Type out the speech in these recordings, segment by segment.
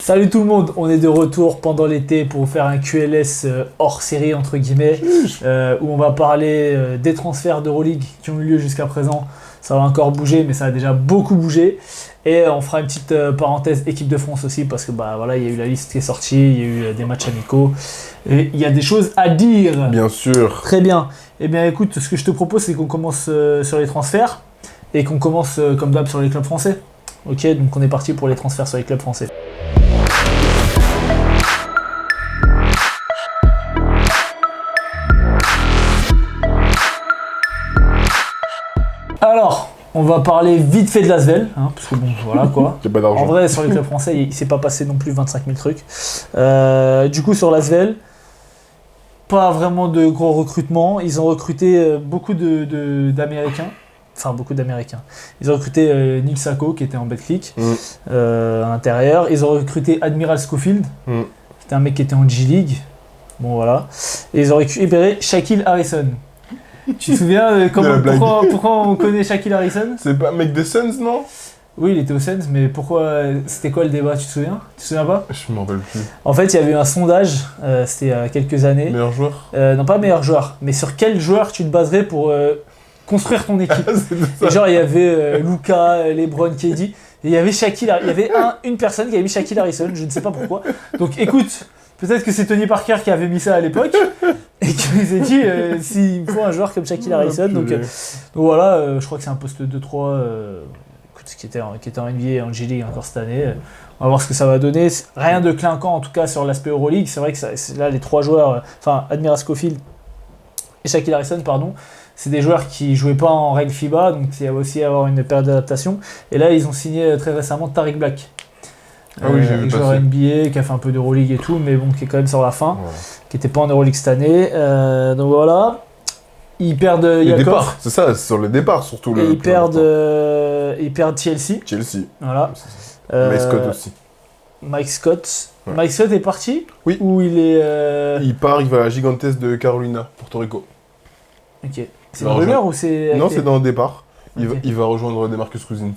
Salut tout le monde, on est de retour pendant l'été pour faire un QLS hors série entre guillemets, où on va parler des transferts d'Euroleague qui ont eu lieu jusqu'à présent. Ça va encore bouger, mais ça a déjà beaucoup bougé. Et on fera une petite parenthèse équipe de France aussi, parce que bah voilà, il y a eu la liste qui est sortie, il y a eu des matchs amicaux, et il y a des choses à dire. Bien sûr. Très bien. Eh bien écoute, ce que je te propose, c'est qu'on commence sur les transferts, et qu'on commence comme d'hab sur les clubs français. Ok, donc on est parti pour les transferts sur les clubs français. Alors, on va parler vite fait de l'Asvel, hein, parce que bon, voilà quoi. J'ai pas d'argent. En vrai, sur les clubs français, il s'est pas passé non plus 25 000 trucs. Du coup, sur l'Asvel, pas vraiment de gros recrutements. Ils ont recruté beaucoup d'Américains. Enfin, beaucoup d'Américains. Ils ont recruté Neil Sacco, qui était en Betclic, à l'intérieur. Ils ont recruté Admiral Schofield. C'était un mec qui était en G-League. Bon, voilà. Et ils ont récupéré Shaquille Harrison. Tu te souviens pourquoi on connaît Shaquille Harrison? C'est pas un mec des Suns, non? Oui, il était aux Suns, mais pourquoi? C'était quoi le débat? Tu te souviens? Tu te souviens pas? Je m'en rappelle plus. En fait, il y avait eu un sondage, c'était il y a quelques années. Meilleur joueur? Non, pas meilleur joueur, mais sur quel joueur tu te baserais pour construire ton équipe? Et genre, il y avait Luka, LeBron, KD, et il y avait Shaquille. Il y avait une personne qui avait mis Shaquille Harrison, je ne sais pas pourquoi. Donc écoute, peut-être que c'est Tony Parker qui avait mis ça à l'époque et qui nous a dit s'il me faut un joueur comme Shaquille Harrison. Donc voilà, je crois que c'est un poste 2-3 qui était en NBA et en G-League encore cette année. On va voir ce que ça va donner. Rien de clinquant en tout cas sur l'aspect Euroleague. C'est vrai que là, les trois joueurs, Admiral Schofield et Shaquille Harrison, pardon, c'est des joueurs qui jouaient pas en règle FIBA, donc il y a aussi à avoir une période d'adaptation. Et là, ils ont signé très récemment Tariq Black. Ah oui, j'ai vu joueur NBA, qui a fait un peu d'Euroleague et tout, mais bon, qui est quand même sur la fin, qui n'était pas en Euroleague cette année. Donc voilà. Ils perdent le Yakov. départ, c'est ça, c'est sur le départ surtout. Et ils perdent Chelsea. Chelsea. Voilà. Mike Scott aussi. Mike Scott. Ouais. Mike Scott est parti? Oui. Ou il est. Il part, il va à la Gigantes de Carolina, Porto Rico. Ok. C'est une rumeur ou c'est. Non, c'est dans le départ. Ok. Il va rejoindre Demarcus Cousins.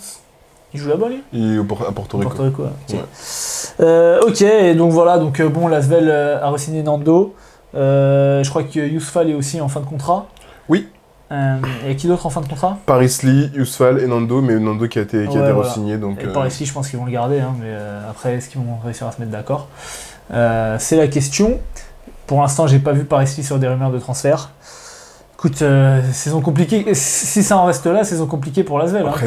Il joue là-bas, lui? Il est à Porto Rico. Porto Rico, ok. Ouais. Ok, et donc voilà, bon, l'Asvel a re-signé Nando. Je crois que Yousfal est aussi en fin de contrat. Oui. Et qui d'autre en fin de contrat? Paris Lee, Yousfal et Nando, mais Nando qui a été voilà. re-signé. Donc, Et Paris Lee, je pense qu'ils vont le garder, hein, mais après, est-ce qu'ils vont réussir à se mettre d'accord? C'est la question. Pour l'instant, j'ai pas vu Paris Lee sur des rumeurs de transfert. Écoute, saison compliquée. Si ça en reste là, saison compliquée pour l'Asvel. Après,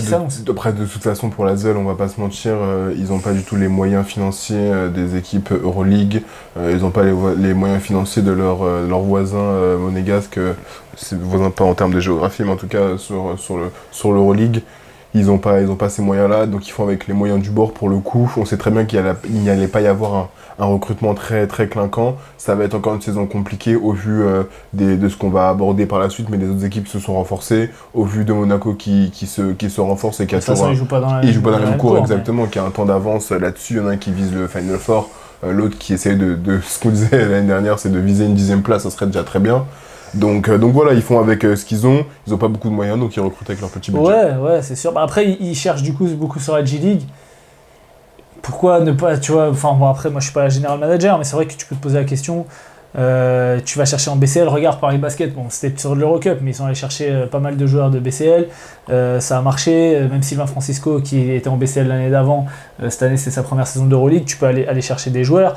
de toute façon, pour l'Asvel, on va pas se mentir, ils n'ont pas du tout les moyens financiers des équipes Euroleague. Ils n'ont pas les moyens financiers de leurs voisins monégasques. C'est voisins pas en termes de géographie, mais en tout cas sur l'Euroleague. Ils n'ont pas ces moyens-là, donc ils font avec les moyens du bord pour le coup. On sait très bien qu'il n'y allait pas y avoir un recrutement très, très clinquant. Ça va être encore une saison compliquée au vu de ce qu'on va aborder par la suite, mais les autres équipes se sont renforcées, au vu de Monaco qui se renforce et qui a toujours... Ils jouent pas dans la même cour, exactement, qui a un temps d'avance là-dessus. Il y en a un qui vise le Final Four, l'autre qui essaye de ce qu'on disait l'année dernière, c'est de viser une 10e place, ça serait déjà très bien. Donc voilà, ils font avec ce qu'ils ont. Ils n'ont pas beaucoup de moyens, donc ils recrutent avec leur petit budget. Ouais, c'est sûr. Après, ils cherchent du coup beaucoup sur la G-League. Pourquoi ne pas, tu vois, après, moi je suis pas général manager, mais c'est vrai que tu peux te poser la question. Tu vas chercher en BCL, regarde Paris Basket, bon, c'était sur l'Eurocup, mais ils sont allés chercher pas mal de joueurs de BCL. Ça a marché, même Sylvain Francisco qui était en BCL l'année d'avant, cette année c'est sa première saison d'Euroleague, tu peux aller chercher des joueurs.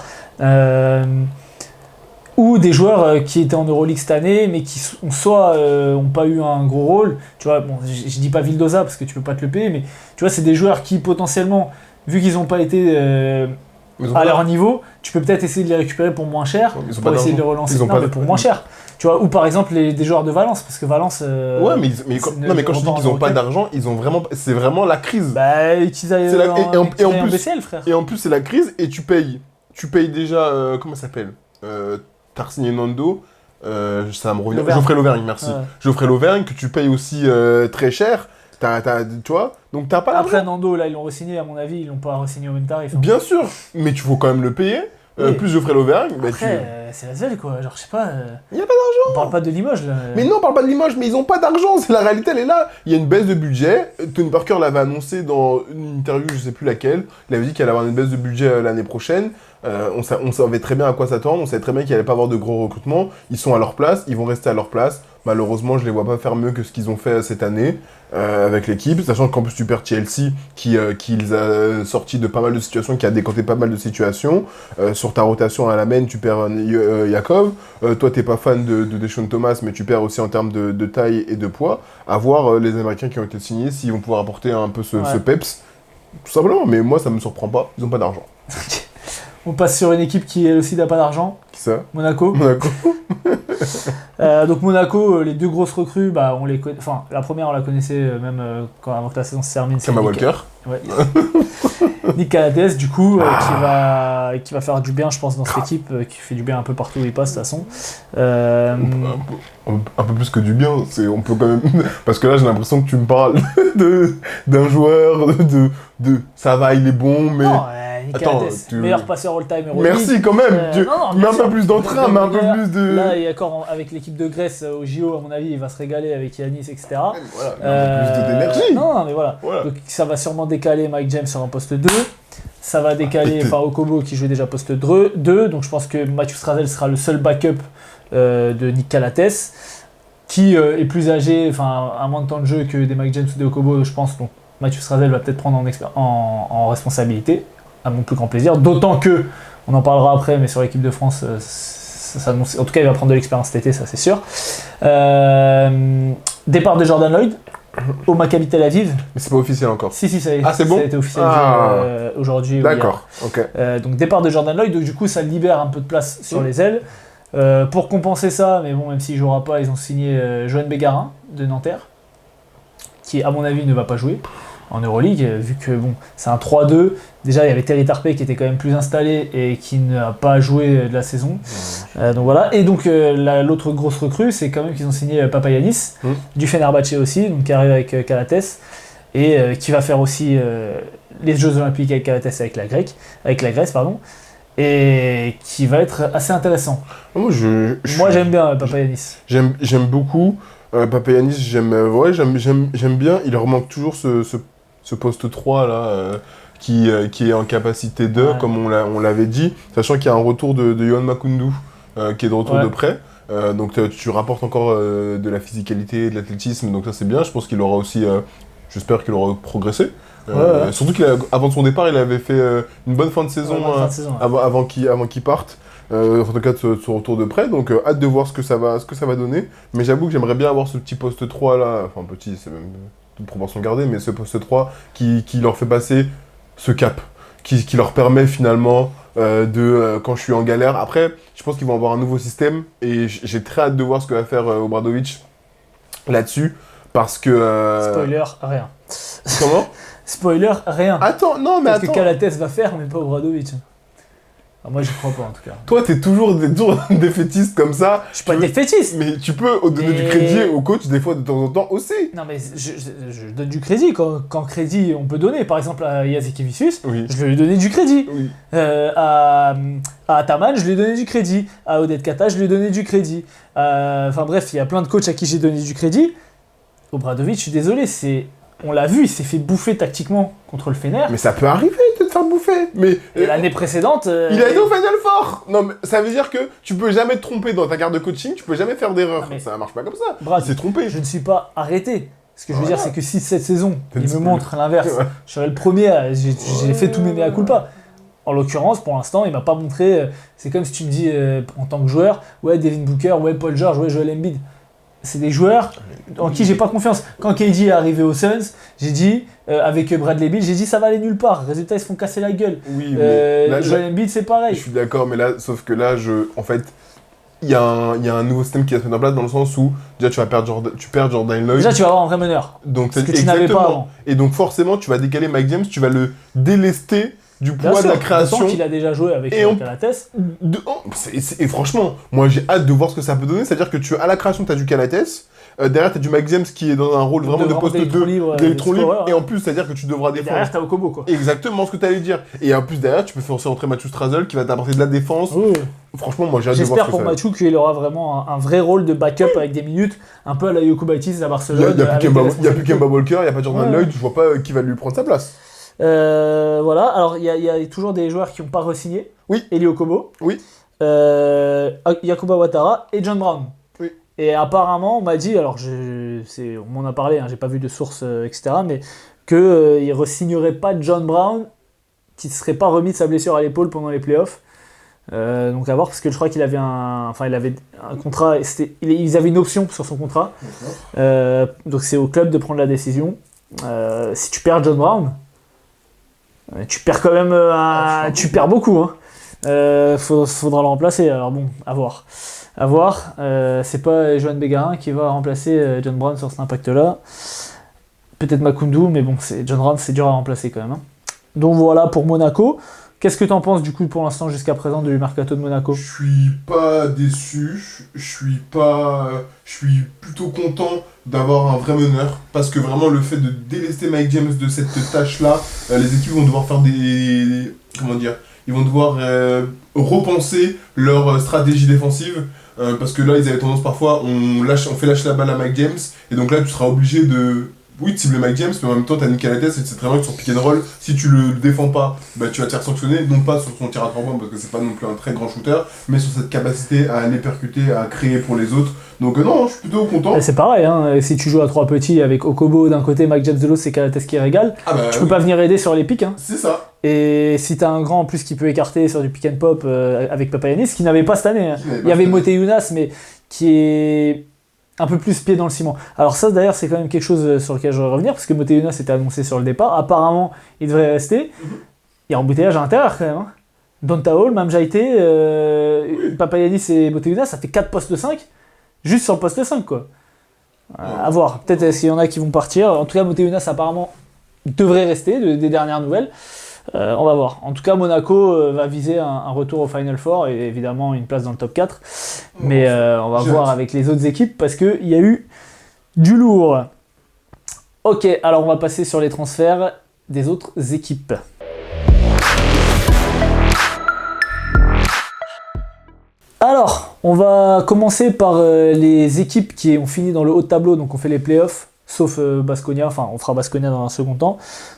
Ou des joueurs qui étaient en Euroleague cette année, mais qui soit n'ont pas eu un gros rôle. Tu vois, bon, je dis pas Vildoza parce que tu peux pas te le payer, mais tu vois, c'est des joueurs qui potentiellement, vu qu'ils n'ont pas été à leur niveau, tu peux peut-être essayer de les récupérer pour moins cher, pour essayer de les relancer. Mais pour moins cher. Tu vois, ou par exemple des joueurs de Valence, parce que Valence. Ouais, mais quand je dis qu'ils n'ont pas d'argent, ils ont vraiment, c'est vraiment la crise. Bah, qu'ils aillent en BCL, frère. Et en plus, c'est la crise et tu payes déjà, comment ça s'appelle, t'as signé Nando, ça me revient. Geoffrey Lauvergne, merci. Ouais. Geoffrey Lauvergne, que tu payes aussi très cher. Tu vois, donc t'as pas l'argent. Après Nando, là, ils l'ont re-signé, à mon avis, ils l'ont pas re-signé au même tarif. Hein. Bien sûr, mais tu faut quand même le payer. plus Geoffrey Lauvergne. Après, c'est la Zelle, quoi. Genre, je sais pas. Il n'y a pas d'argent. On parle pas de Limoges, là. Mais non, on parle pas de Limoges, mais ils ont pas d'argent. C'est la réalité, elle est là. Il y a une baisse de budget. Tony Parker l'avait annoncé dans une interview, je sais plus laquelle. Il avait dit qu'il allait avoir une baisse de budget l'année prochaine. On savait très bien à quoi s'attendre. On savait très bien qu'il allait pas avoir de gros recrutements. Ils sont à leur place. Ils vont rester à leur place. Malheureusement, je les vois pas faire mieux que ce qu'ils ont fait cette année avec l'équipe. Sachant qu'en plus, tu perds Chelsea qui les a sortis de pas mal de situations, qui a décanté pas mal de situations. Sur ta rotation à la main, tu perds Yakov. Toi, t'es pas fan de Deshaun Thomas, mais tu perds aussi en termes de taille et de poids. À voir les Américains qui ont été signés, s'ils vont pouvoir apporter un peu ce peps. Tout simplement, mais moi, ça me surprend pas. Ils ont pas d'argent. On passe sur une équipe qui, elle aussi, n'a pas d'argent. Qui ça? Monaco. Donc Monaco, les deux grosses recrues, on les connaît. Enfin, la première, on la connaissait même avant que la saison se termine. Kemba Walker. Ouais. Nick Calates, du coup, qui va faire du bien, je pense, dans cette équipe, qui fait du bien un peu partout où il passe, de toute façon. Un peu plus que du bien, on peut quand même... Parce que là, j'ai l'impression que tu me parles d'un joueur, de ça va, il est bon, mais... Non, Nick Calates, meilleur passeur all-time Euroleague. Merci quand même, mets un peu plus d'entrain, mais un peu plus de... Là, il est encore avec l'équipe de Grèce au JO, à mon avis, il va se régaler avec Yanis, etc. Voilà, un peu plus d'énergie. Non, mais voilà. Donc ça va sûrement décaler Mike James sur un poste 2. Ça va décaler Okobo qui jouait déjà poste 2. Donc je pense que Matthew Strazel sera le seul backup de Nick Calates, qui est plus âgé, a moins de temps de jeu que des Mike James ou des Okobo, je pense. Donc Matthew Strazel va peut-être prendre en responsabilité, à mon plus grand plaisir. D'autant que, on en parlera après, mais sur l'équipe de France, en tout cas il va prendre de l'expérience cet été, ça c'est sûr. Départ de Jordan Lloyd au Maccabi Tel Aviv. Mais c'est pas officiel encore. Si, ça y est. C'est bon. Ça a été officialisé aujourd'hui. D'accord, ok. Donc départ de Jordan Lloyd, donc du coup ça libère un peu de place sur les ailes. Pour compenser ça, mais bon, même s'il ne jouera pas, ils ont signé Johan Bégarin de Nanterre, qui à mon avis ne va pas jouer en Euroleague, vu que c'est un 3-2. Déjà il y avait Terry Tarpey qui était quand même plus installé et qui n'a pas joué de la saison. Donc voilà. Et donc l'autre grosse recrue, c'est quand même qu'ils ont signé Papagiannis, du Fenerbahçe aussi, donc qui arrive avec Calates, et qui va faire aussi les Jeux Olympiques avec Calates avec la Grèce, et qui va être assez intéressant. Moi j'aime bien Papagiannis. J'aime beaucoup Papagiannis, j'aime bien. Il leur manque toujours ce poste 3 là qui est en capacité 2 comme on l'avait dit, sachant qu'il y a un retour de Yohan Makoundou qui est de retour de près. Donc tu rapportes encore de la physicalité, de l'athlétisme, donc ça c'est bien. Je pense qu'il aura aussi, j'espère qu'il aura progressé. Surtout qu'avant son départ, il avait fait une bonne fin de saison, avant qu'il parte. En tout cas de son retour de près, donc hâte de voir ce que ça va donner. Mais j'avoue que j'aimerais bien avoir ce petit poste 3 là, enfin petit, c'est même toute proportion gardée, mais ce poste 3 qui leur fait passer ce cap, qui leur permet finalement quand je suis en galère. Après, je pense qu'ils vont avoir un nouveau système et j'ai très hâte de voir ce que va faire Obradovic là-dessus, parce que... Spoiler, rien. Comment? Spoiler, rien. Attends, non mais parce attends. Que Calates va faire, mais pas Obradovic. Moi, j'y crois pas, en tout cas. Toi, t'es toujours défaitiste comme ça. Je suis pas défaitiste. Mais tu peux donner du crédit au coach, des fois, de temps en temps, aussi. Non, mais je donne du crédit. Quand crédit, on peut donner. Par exemple, à Jasikevicius, je vais lui donner du crédit. Oui. À Ataman, je lui ai donné du crédit. À Odette Kata, je lui ai donné du crédit. Enfin bref, il y a plein de coachs à qui j'ai donné du crédit. Obradovic, je suis désolé, on l'a vu, il s'est fait bouffer tactiquement contre le Fener. Mais ça peut arriver de te faire bouffer. Mais l'année précédente... il a été au Final Four. Non, mais ça veut dire que tu peux jamais te tromper dans ta carte de coaching, tu peux jamais faire d'erreur. Ça marche pas comme ça. Brad, il s'est trompé. Je ne suis pas arrêté. Ce que je veux dire, c'est que si cette saison, il me montre l'inverse, je serai le premier, j'ai fait tous mes mea culpa. En l'occurrence, pour l'instant, il m'a pas montré... c'est comme si tu me dis, en tant que joueur, Devin Booker, Paul George, Joel Embiid. C'est des joueurs en qui j'ai pas confiance. Quand KD est arrivé aux Suns, j'ai dit, avec Bradley Beal, j'ai dit ça va aller nulle part. Résultat, ils se font casser la gueule. Oui, mais Joel Embiid, c'est pareil. Je suis d'accord, mais là, sauf que là, en fait, il y a un nouveau système qui va se mettre en place dans le sens où déjà tu perds Jordan Lloyd. Déjà, tu vas avoir un vrai meneur. Donc, ce que tu n'avais pas avant. Et donc, forcément, tu vas décaler Mike James, tu vas le délester du poids de la création. Qu'il a déjà joué avec Calates. Et franchement, moi j'ai hâte de voir ce que ça peut donner. C'est-à-dire que à la création, tu as du Calates. Derrière, t'as du Mike James qui est dans un rôle vraiment de poste 2 d'électron libre. Et en plus, c'est-à-dire que tu devras défendre. Derrière, t'as Okobo, quoi. Exactement ce que t'allais dire. Et en plus, derrière, tu peux faire aussi rentrer Matthew Strazel qui va t'apporter de la défense. Oui. Franchement, moi, j'ai hâte de voir J'espère pour Mathieu qu'il aura vraiment un vrai rôle de backup avec des minutes, un peu à la Yoko Baitis à Barcelone. Il n'y a plus Kemba Walker, il n'y a pas Jordan Lloyd, je vois pas qui va lui prendre sa place. Voilà, alors il y a toujours des joueurs qui n'ont pas re-signé. Oui. Eli Okobo. Oui. Yakuba Ouattara et John Brown. Oui. Et apparemment, on m'a dit, alors on m'en a parlé, j'ai pas vu de source, etc., mais qu'il ne re-signerait pas John Brown, qui ne serait pas remis de sa blessure à l'épaule pendant les playoffs. Donc à voir, parce que je crois qu'il avait un contrat, ils avaient une option sur son contrat. Donc c'est au club de prendre la décision. Si tu perds John Brown, tu perds quand même tu perds beaucoup. Faudra le remplacer. Alors bon, à voir. C'est pas Johan Bégarin qui va remplacer John Brown sur cet impact-là. Peut-être Makoundou, mais bon, John Brown, c'est dur à remplacer quand même. Donc voilà pour Monaco. Qu'est-ce que t'en penses du coup pour l'instant jusqu'à présent du mercato de Monaco ? Je suis pas déçu, je suis plutôt content d'avoir un vrai meneur, parce que vraiment le fait de délester Mike James de cette tâche-là, les équipes vont devoir faire ils vont devoir repenser leur stratégie défensive, parce que là ils avaient tendance parfois, on fait lâcher la balle à Mike James, et donc là tu seras obligé de cibler Mike James, mais en même temps t'as Nick Alates, et c'est très bien que sur pick and roll, si tu le défends pas, tu vas te faire sanctionner, non pas sur son tir à 3 points, parce que c'est pas non plus un très grand shooter, mais sur cette capacité à aller percuter, à créer pour les autres. Donc non, je suis plutôt content. C'est pareil, si tu joues à 3 petits avec Okobo d'un côté, Mike James de l'autre, c'est Alates qui régale, tu peux pas venir aider sur les pics. C'est ça. Et si t'as un grand en plus qui peut écarter sur du pick and pop avec Papagiannis, qui n'avait pas cette année. Il y avait Moté Younas, mais qui est un peu plus pied dans le ciment. Alors ça d'ailleurs c'est quand même quelque chose sur lequel je voudrais revenir, parce que Moté Younas était annoncé sur le départ, apparemment il devrait rester. Il y a embouteillage à l'intérieur quand même. Donta Hall, Mam Jaité, Papagiannis et Moté Younas, ça fait 4 postes de 5, juste sur le poste 5 quoi. À voir, peut-être s'il y en a qui vont partir. En tout cas Moté Younas apparemment devrait rester, des dernières nouvelles. On va voir. En tout cas, Monaco va viser un retour au Final Four et évidemment une place dans le top 4. Mais on va voir avec les autres équipes parce qu'il y a eu du lourd. Ok, alors on va passer sur les transferts des autres équipes. Alors, on va commencer par les équipes qui ont fini dans le haut de tableau, donc on fait les playoffs. Sauf Baskonia, enfin on fera Baskonia dans un second temps.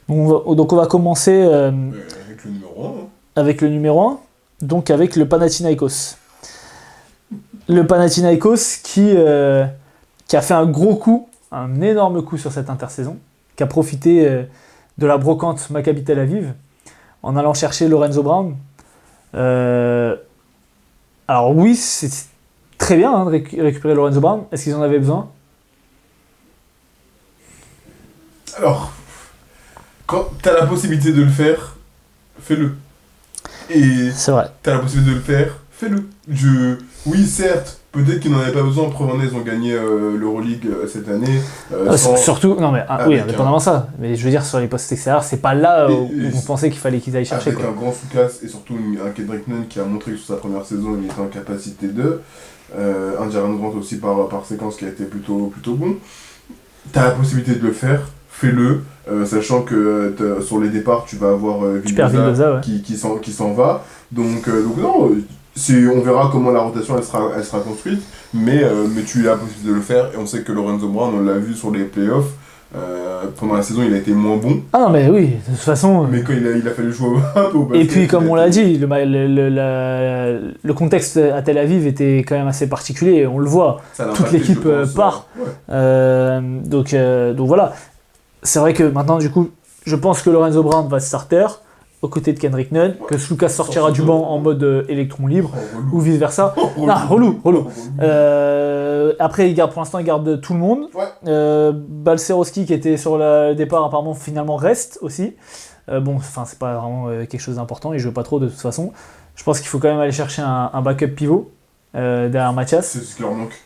Donc on va commencer avec le numéro 1. Avec le numéro 1, donc avec le Panathinaikos. Le Panathinaikos qui a fait un gros coup, un énorme coup sur cette intersaison, qui a profité de la brocante Maccabi Tel Aviv en allant chercher Lorenzo Brown. Alors oui, c'est très bien de récupérer Lorenzo Brown. Est-ce qu'ils en avaient besoin ? Alors, quand t'as la possibilité de le faire, fais-le. Et c'est vrai. T'as la possibilité de le faire, fais-le. Oui, certes, peut-être qu'ils n'en avaient pas besoin. Preuve en est, ils ont gagné l'Euroleague cette année. Surtout, non mais oui, indépendamment ça. Mais je veux dire, sur les postes extérieurs, c'est pas là où on pensait qu'il fallait qu'ils aillent chercher. Avec un grand Soukas et surtout un Kendrick Nunn qui a montré que sur sa première saison, il était en capacité de. Un Jaren Grant aussi par séquence qui a été plutôt bon. T'as la possibilité de le faire. Fais-le, sachant que sur les départs, tu vas avoir Vildoza qui s'en va. Donc non, on verra comment la rotation elle sera construite, mais tu as la possibilité de le faire. Et on sait que Lorenzo Brown, on l'a vu sur les playoffs, pendant la saison, il a été moins bon. Ah non, mais oui, de toute façon. Mais quand il a fallu jouer un peu au basket. Et puis, comme on l'a dit, le contexte à Tel Aviv était quand même assez particulier. On le voit, toute l'équipe part. Ouais. Donc voilà. C'est vrai que maintenant, du coup, je pense que Lorenzo Brown va starter aux côtés de Kendrick Nunn, que Soukas sortira du banc en mode électron libre, ou vice-versa. Relou. Après, pour l'instant, il garde tout le monde. Ouais. Balcerowski, qui était sur le départ, apparemment, finalement, reste aussi. C'est pas vraiment quelque chose d'important, il joue pas trop de toute façon. Je pense qu'il faut quand même aller chercher un backup pivot derrière Mathias. C'est ce qui leur manque.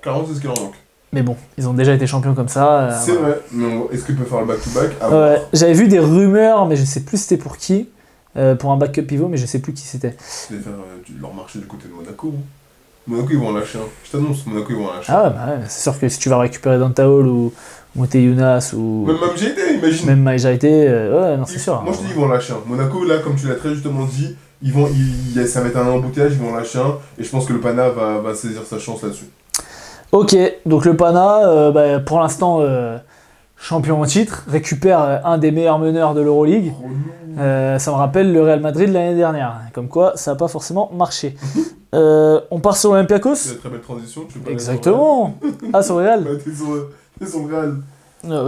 Clairement, c'est ce qui leur manque. Mais bon, ils ont déjà été champions comme ça. C'est vrai, mais est-ce qu'ils peuvent faire le back-to-back ? J'avais vu des rumeurs, mais je sais plus c'était pour qui. Pour un backup pivot, mais je sais plus qui c'était. C'était faire leur marché du côté de Monaco. Monaco, ils vont en lâcher un. Je t'annonce, Monaco, ils vont en lâcher un. Ah ouais, bah ouais, c'est sûr que si tu vas récupérer Dantaol ou Moté Younas ou. Même JT, imagine. Même Maïjaïté, ouais, non, c'est sûr. Moi, je te dis, ils vont en lâcher un. Monaco, là, comme tu l'as très justement dit, ça va être un embouteillage, ils vont en lâcher un. Et je pense que le Pana va saisir sa chance là-dessus. Ok, donc le Pana, pour l'instant, champion en titre, récupère un des meilleurs meneurs de l'Euroleague. Oh Ça me rappelle le Real Madrid l'année dernière. Comme quoi, ça n'a pas forcément marché. On part sur l'Olympiakos. C'est une très belle transition. Tu veux Exactement. Ah, sur le Real. Bah, t'es sur le Real.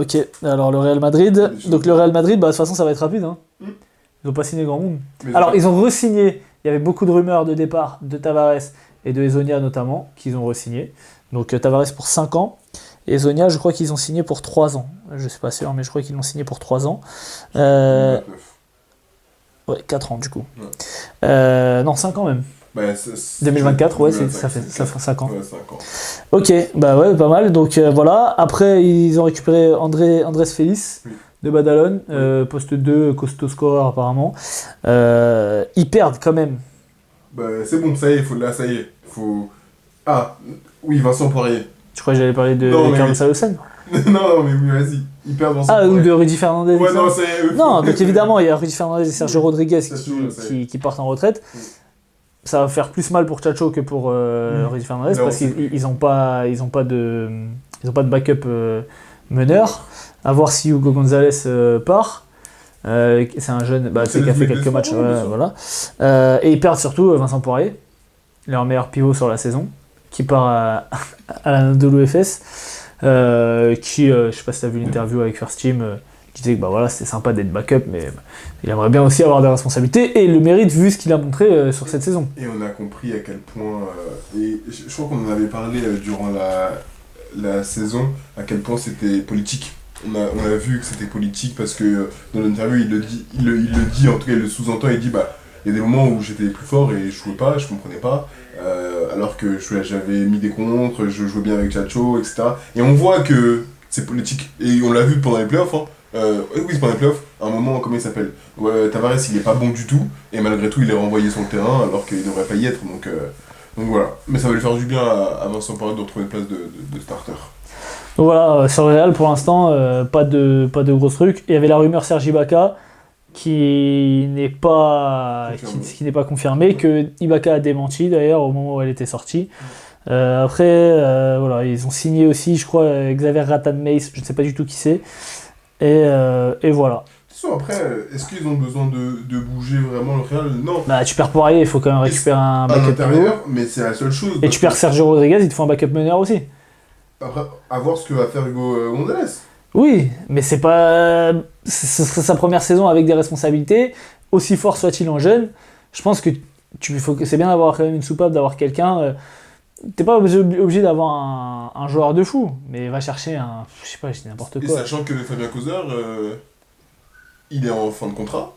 Ok, alors le Real Madrid. Donc le Real Madrid, de toute façon, ça va être rapide. Hein. Ils n'ont pas signé grand monde. Alors, ils ont re-signé. Il y avait beaucoup de rumeurs de départ de Tavares et de Hezonja notamment, qu'ils ont re-signé. Donc Tavares pour 5 ans. Et Hezonja, je crois qu'ils ont signé pour 3 ans. Je ne suis pas sûr, mais je crois qu'ils l'ont signé pour 3 ans. Ouais, 4 ans du coup. Ouais. Non, 5 ans même. Bah, 2024, ouais, ça fera 5 ans. Ouais, 5 ans. Ok, bah ouais, pas mal. Donc voilà. Après, ils ont récupéré Andrés Félix de Badalone, poste 2, costaud scorer apparemment. Ils perdent quand même. Bah, c'est bon, ça y est, ça y est. Ah, oui, Vincent Poirier. Je crois que j'allais parler de Carlos Alocen. non, mais vas-y. Ils perdent Vincent Poirier. Ou de Rudy Fernandez. Ouais, non, c'est... Non, donc évidemment, il y a Rudy Fernandez et Sergio Rodriguez qui partent en retraite. Ça va faire plus mal pour Chacho que pour Rudy Fernandez parce qu'ils n'ont pas de backup meneur. À voir si Hugo González part. C'est un jeune qui a fait quelques matchs. Voilà. Et ils perdent surtout Vincent Poirier, leur meilleur pivot sur la saison, qui part à l'Anadolu Efes. Qui, je sais pas si tu as vu l'interview avec First Team, qui disait que c'était sympa d'être backup, mais il aimerait bien aussi avoir des responsabilités et le mérite vu ce qu'il a montré sur cette saison. Et on a compris à quel point, et je crois qu'on en avait parlé durant la saison, à quel point c'était politique. On a vu que c'était politique parce que dans l'interview il le dit, en tout cas il le sous-entend, il dit il y a des moments où j'étais plus fort et je jouais pas, je comprenais pas, alors que j'avais mis des contres, je jouais bien avec Chacho, etc. Et on voit que c'est politique, et on l'a vu pendant les playoffs, hein. Oui, c'est pendant les playoffs, à un moment, comment il s'appelle, Tavares il est pas bon du tout, et malgré tout il est renvoyé sur le terrain alors qu'il devrait pas y être, donc voilà. Mais ça va lui faire du bien à Vincent Poirier de retrouver une place de starter. Donc voilà, sur le Real pour l'instant, pas de gros trucs. Il y avait la rumeur Serge Ibaka qui n'est pas confirmée, que Ibaka a démenti d'ailleurs au moment où elle était sortie. Après, voilà, ils ont signé aussi, je crois, Xavier Ratan-Mace, je ne sais pas du tout qui c'est. Et voilà. Après, est-ce qu'ils ont besoin de bouger vraiment le Real ? Non. Tu perds Poirier, il faut quand même récupérer un backup meneur. Mais c'est la seule chose. Et tu perds Sergio Rodriguez, il te faut un backup meneur aussi. Après, à voir ce que va faire Hugo González. Oui, mais c'est pas. Ce serait sa première saison avec des responsabilités, aussi fort soit-il en jeune. Je pense que c'est bien d'avoir quand même une soupape, d'avoir quelqu'un. T'es pas obligé d'avoir un joueur de fou, mais va chercher un. Je sais pas, je dis n'importe quoi. Et sachant que Fabien Causeur, il est en fin de contrat.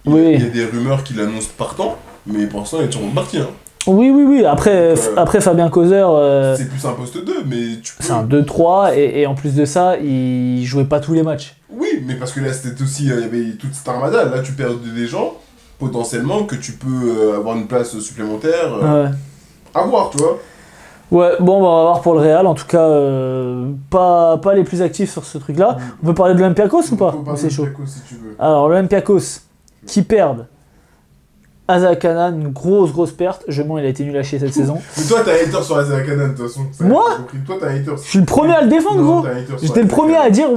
Il y a des rumeurs qu'il annonce partant, mais pour l'instant il est toujours parti. Hein. Oui. Après Fabien Causeur. C'est plus un poste 2, mais tu peux. C'est un 2-3, et en plus de ça, il jouait pas tous les matchs. Oui, mais parce que là c'était aussi. Il y avait toute cette armada. Là tu perds des gens, potentiellement, que tu peux avoir une place supplémentaire. Ouais. À voir, tu vois. Ouais, bon, on va voir pour le Real. En tout cas, pas les plus actifs sur ce truc-là. On peut parler de l'Olympiakos ou pas ? C'est chaud. Si tu veux. Alors, l'Olympiakos, qui perdent Asa Kanan, une grosse perte. Il a été nul à chier cette saison. Mais toi, t'as un hater sur Asa Kanan, de toute façon. Moi ? Toi, t'as un hater. Je suis le premier à le défendre, gros. J'étais le premier à dire,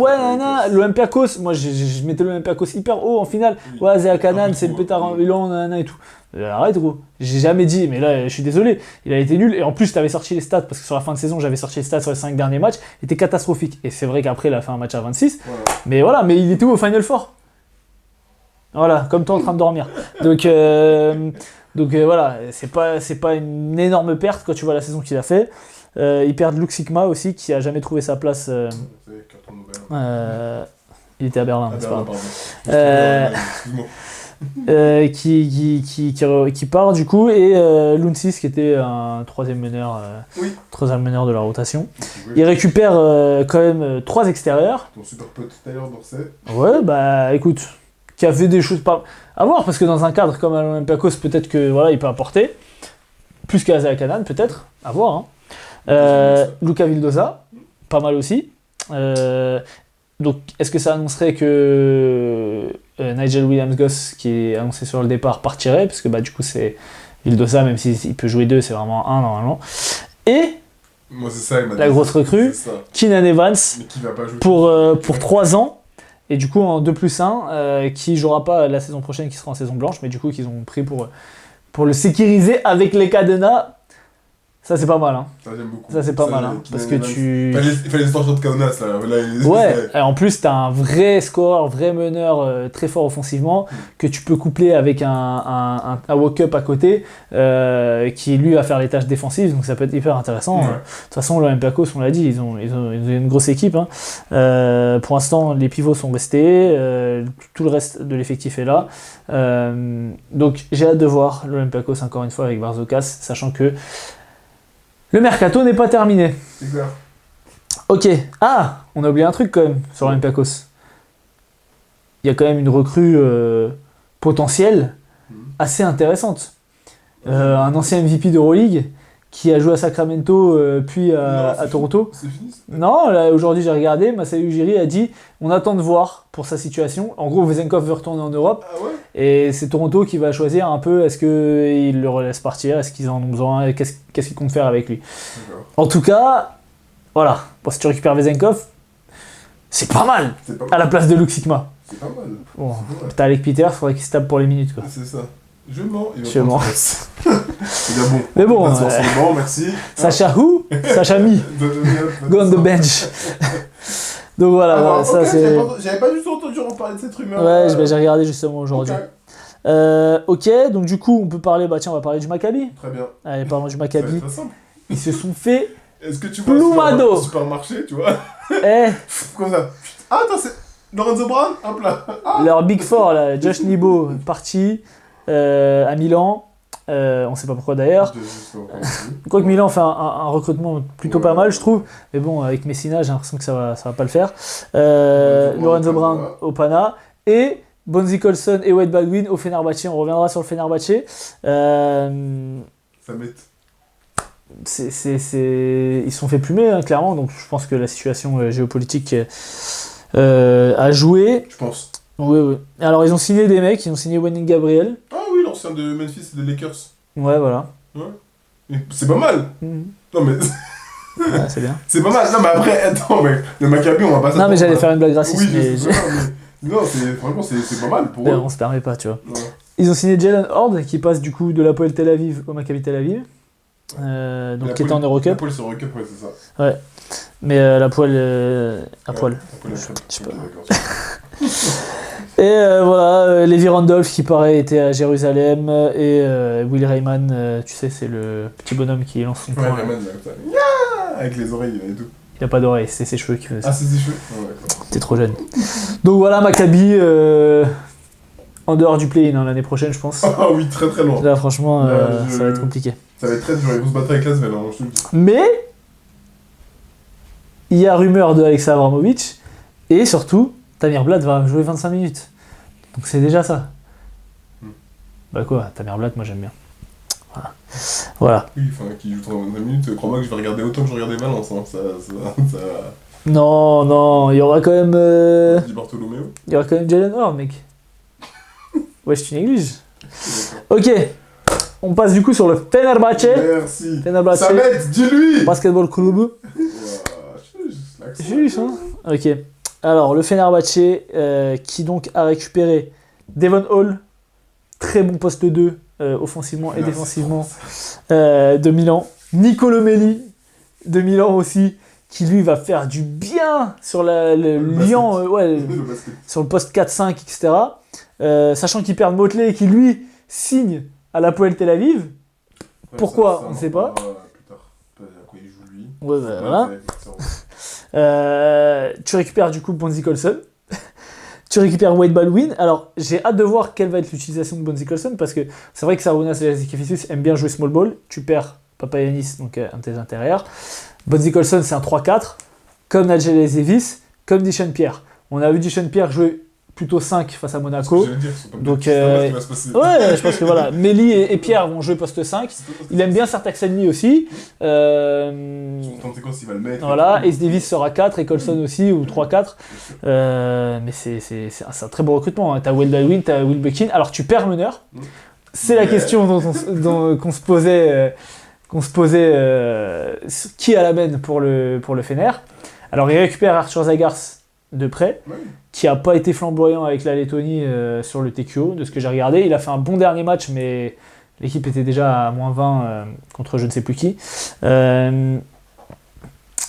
l'Olympiakos. Moi, je mettais l'Olympiakos hyper haut en finale. Ouais, Asa Kanan, c'est le pétard ambulant, nanana et tout. Arrête, gros. J'ai jamais dit, mais là, je suis désolé. Il a été nul. Et en plus, t'avais sorti les stats, parce que sur la fin de saison, j'avais sorti les stats sur les 5 derniers matchs. Il était catastrophique. Et c'est vrai qu'après, il a fait un match à 26. Voilà. Mais il était où au Final Four ? Voilà, comme toi en train de dormir. Donc voilà, c'est pas une énorme perte quand tu vois la saison qu'il a fait. Ils perdent Luke Sikma aussi, qui a jamais trouvé sa place. Il était à Berlin, c'est pas grave. Qui part du coup, et Lounsis qui était un troisième meneur de la rotation. Il récupère quand même 3 extérieurs. Ton super pote d'ailleurs Dorsey. Ouais, écoute, qui a fait des choses pas à voir, parce que dans un cadre comme à l'Olympiakos, peut-être que il peut apporter. plus qu'à Kanan, peut-être, à voir. Luca Vildoza, pas mal aussi. Donc, est-ce que ça annoncerait que Nigel Williams-Goss, qui est annoncé sur le départ, partirait? Parce que du coup, c'est Vildoza, même s'il peut jouer 2, c'est vraiment 1 normalement. Et moi, c'est ça, la grosse recrue, Keenan Evans, qui va pas jouer pour 3 ans. Et du coup, en 2+1, qui jouera pas la saison prochaine, qui sera en saison blanche, mais du coup, qu'ils ont pris pour le sécuriser avec les cadenas. Ça, c'est pas mal. Hein. Ça, j'aime beaucoup. Ça, c'est pas mal. Parce que il fallait sortir de cadenas, là. Ouais, et en plus, t'as un vrai scoreur, vrai meneur, très fort offensivement, que tu peux coupler avec un walk-up à côté, qui lui va faire les tâches défensives, donc ça peut être hyper intéressant. Ouais. De toute façon, l'Olympiakos, on l'a dit, ils ont une grosse équipe. Hein. Pour l'instant, les pivots sont restés, tout le reste de l'effectif est là. Donc, j'ai hâte de voir l'Olympiakos encore une fois avec Barzokas, sachant que le mercato n'est pas terminé. C'est clair. Ok. Ah, on a oublié un truc quand même sur l'Olympiakos. Il y a quand même une recrue potentielle assez intéressante. Un ancien MVP d'Euroleague qui a joué à Sacramento puis à Toronto. C'est fini. Non, là, aujourd'hui j'ai regardé, Masai Ujiri a dit on attend de voir pour sa situation. En gros, Vezenkov veut retourner en Europe. Ah ouais. Et c'est Toronto qui va choisir un peu est-ce qu'ils le laissent partir, est-ce qu'ils en ont besoin, qu'est-ce qu'ils comptent faire avec lui. D'accord. En tout cas, voilà. Bon, si tu récupères Vezenkov, c'est pas mal à la place de Luke Sikma. C'est pas mal. Bon, t'as Alec Peters, il faudrait qu'il se tape pour les minutes. Quoi. C'est ça. Je mens. Je mens. C'est bien bon. Mais bon, bon, merci. Sacha who Sacha Mi. Go on the bench. Donc voilà, alors, ça okay, c'est... J'avais pas du tout entendu en parler de cette rumeur. Ouais, j'ai regardé justement aujourd'hui. Ok, donc du coup on peut parler, on va parler du Maccabi. Très bien. Allez, parlons du Maccabi. Très simple. Ils se sont fait... Est-ce que tu vois au supermarché, tu vois comme ça. Ah, attends, c'est Lorenzo Brown. Hop là. Ah. Leur Big Four, là, Josh Nibo, parti à Milan. On sait pas pourquoi d'ailleurs. Quoique Milan fait un recrutement plutôt pas mal, je trouve. Mais bon, avec Messina, j'ai l'impression que ça va pas le faire. Lorenzo Brown au Pana. Et Bonzi Colson et Wade Baldwin au Fenerbahçe. On reviendra sur le Fenerbahçe. Ça m'est... Ils se sont fait plumer, hein, clairement. Donc je pense que la situation géopolitique a joué. Je pense. Oui. Alors ils ont signé des mecs. Ils ont signé Wendy Gabriel. Ah oui, l'ancien de Memphis et des Lakers. Ouais, voilà. Ouais. C'est pas mal. Non mais... Ouais, c'est bien. C'est pas mal. Non mais après, attends, mais le Maccabi, on va pas... Non mais j'allais faire une blague raciste. Oui, mais... Non, franchement, c'est pas mal pour eux. On se permet pas, tu vois. Ouais. Ils ont signé Jalen Horde, qui passe du coup de l'Hapoel Tel Aviv au Maccabi Tel Aviv. Donc qui était en Eurocup. L'Hapoel c'est Eurocup, ouais, c'est ça. Ouais. Mais l'Hapoel... Hapoel. Je sais pas. Et voilà, Levi Randolph qui pareil était à Jérusalem. Et Will Rayman, tu sais, c'est le petit bonhomme qui lance son Ouais, poing. Rayman, avec les oreilles et tout. Il a pas d'oreille, c'est ses cheveux qui faisaient ça. Ah, c'est ses cheveux. Ouais, d'accord. T'es trop jeune. Donc voilà, Maccabi, en dehors du play-in l'année prochaine, je pense. Ah oui, très très loin. Là, franchement, ça va être compliqué. Ça va être très dur, ils vont se battre avec Lasvel, hein, je te le dis. Mais, il y a rumeur de Alexa Abramovic, et surtout, Tamir Blad va jouer 25 minutes. Donc c'est déjà ça. Bah quoi, Tamir Blad, moi j'aime bien. Voilà. Oui, enfin, qui joue 25 minutes, crois-moi que je vais regarder autant que je regardais Valence, hein. Ça... Non, il y aura quand même... Di Bartolomeo. Il y aura quand même Jalen Horde, mec. Ouais, je néglige. Ok, on passe du coup sur le Fenerbahçe. Merci. Fenerbahçe. Samet, dis-lui. Basketball Club. Juste, hein. Ok. Alors, le Fenerbahçe qui donc a récupéré Devon Hall, très bon poste 2, offensivement et défensivement, de Milan. Nicolo Melli, de Milan aussi, qui lui va faire du bien sur le Lyon, sur le poste 4-5, etc. Sachant qu'ils perdent Motley et qui lui signe à l'Hapoel Tel Aviv. Ouais, pourquoi, on ne sait pas. Plus tard, à quoi il joue lui. Ouais, bah, voilà. Tu récupères du coup Bonzi Colson. Tu récupères Wade Baldwin. Alors, j'ai hâte de voir quelle va être l'utilisation de Bonzi Colson parce que c'est vrai que Sarunas et Jasikevicius aiment bien jouer small ball. Tu perds Papagiannis, donc un de tes intérieurs. Bonzi Colson, c'est un 3-4, comme Nigel Davis, comme Dishon Pierre. On a vu Dishon Pierre jouer plutôt 5 face à Monaco. Donc, qui va se passer. Ouais, je pense que voilà. Mélie et Pierre vont jouer poste 5. Il aime bien Sartak-Senli aussi. Il va le mettre. Voilà, Ace Davis sera 4 et Colson aussi, ou 3-4. Mais c'est un très bon recrutement. Hein. T'as Will Baldwin, t'as Will Buckin. Alors tu perds meneur. C'est la question qu'on se posait. Qui a la benne pour le Fener. Alors il récupère Arthur Zagars de près, qui n'a pas été flamboyant avec la Lettonie sur le TQO, de ce que j'ai regardé. Il a fait un bon dernier match, mais l'équipe était déjà à moins 20 contre je ne sais plus qui.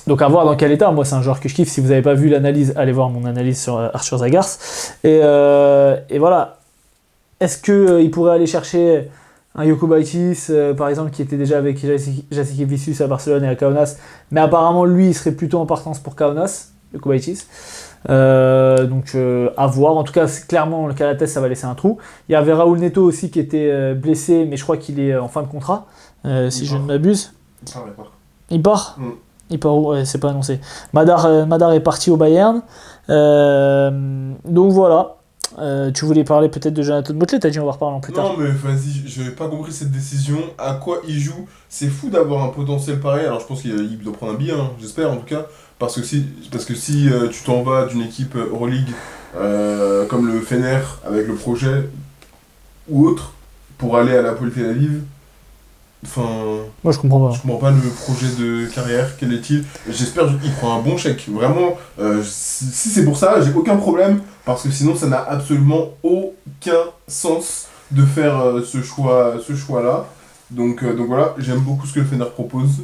Donc à voir dans quel état. Moi c'est un joueur que je kiffe. Si vous n'avez pas vu l'analyse, allez voir mon analyse sur Arthur Zagars. Et voilà. Est-ce qu'il pourrait aller chercher un Jokubaitis, par exemple, qui était déjà avec Jasikevičius à Barcelone et à Kaunas, mais apparemment lui il serait plutôt en partance pour Kaunas, Jokubaitis. Donc à voir. En tout cas, clairement le Calates ça va laisser un trou. Il y avait Raúl Neto aussi qui était blessé, mais je crois qu'il est en fin de contrat, si je ne m'abuse. Il part. Il part où? C'est pas annoncé. Madar est parti au Bayern. Donc voilà. Tu voulais parler peut-être de Jonathan Motley, t'as dit on va reparler plus tard. Non mais vas-y, je n'ai pas compris cette décision, à quoi il joue. C'est fou d'avoir un potentiel pareil, alors je pense qu'il doit prendre un billet, hein, j'espère en tout cas. Parce que si tu t'en vas d'une équipe Euroleague comme le Fener avec le projet ou autre pour aller à la Pôle Tel Aviv, moi je comprends pas. Je comprends pas le projet de carrière, quel est-il? J'espère qu'il prend un bon chèque. Vraiment, si c'est pour ça, j'ai aucun problème. Parce que sinon, ça n'a absolument aucun sens de faire ce choix-là. Donc voilà, j'aime beaucoup ce que le Fener propose.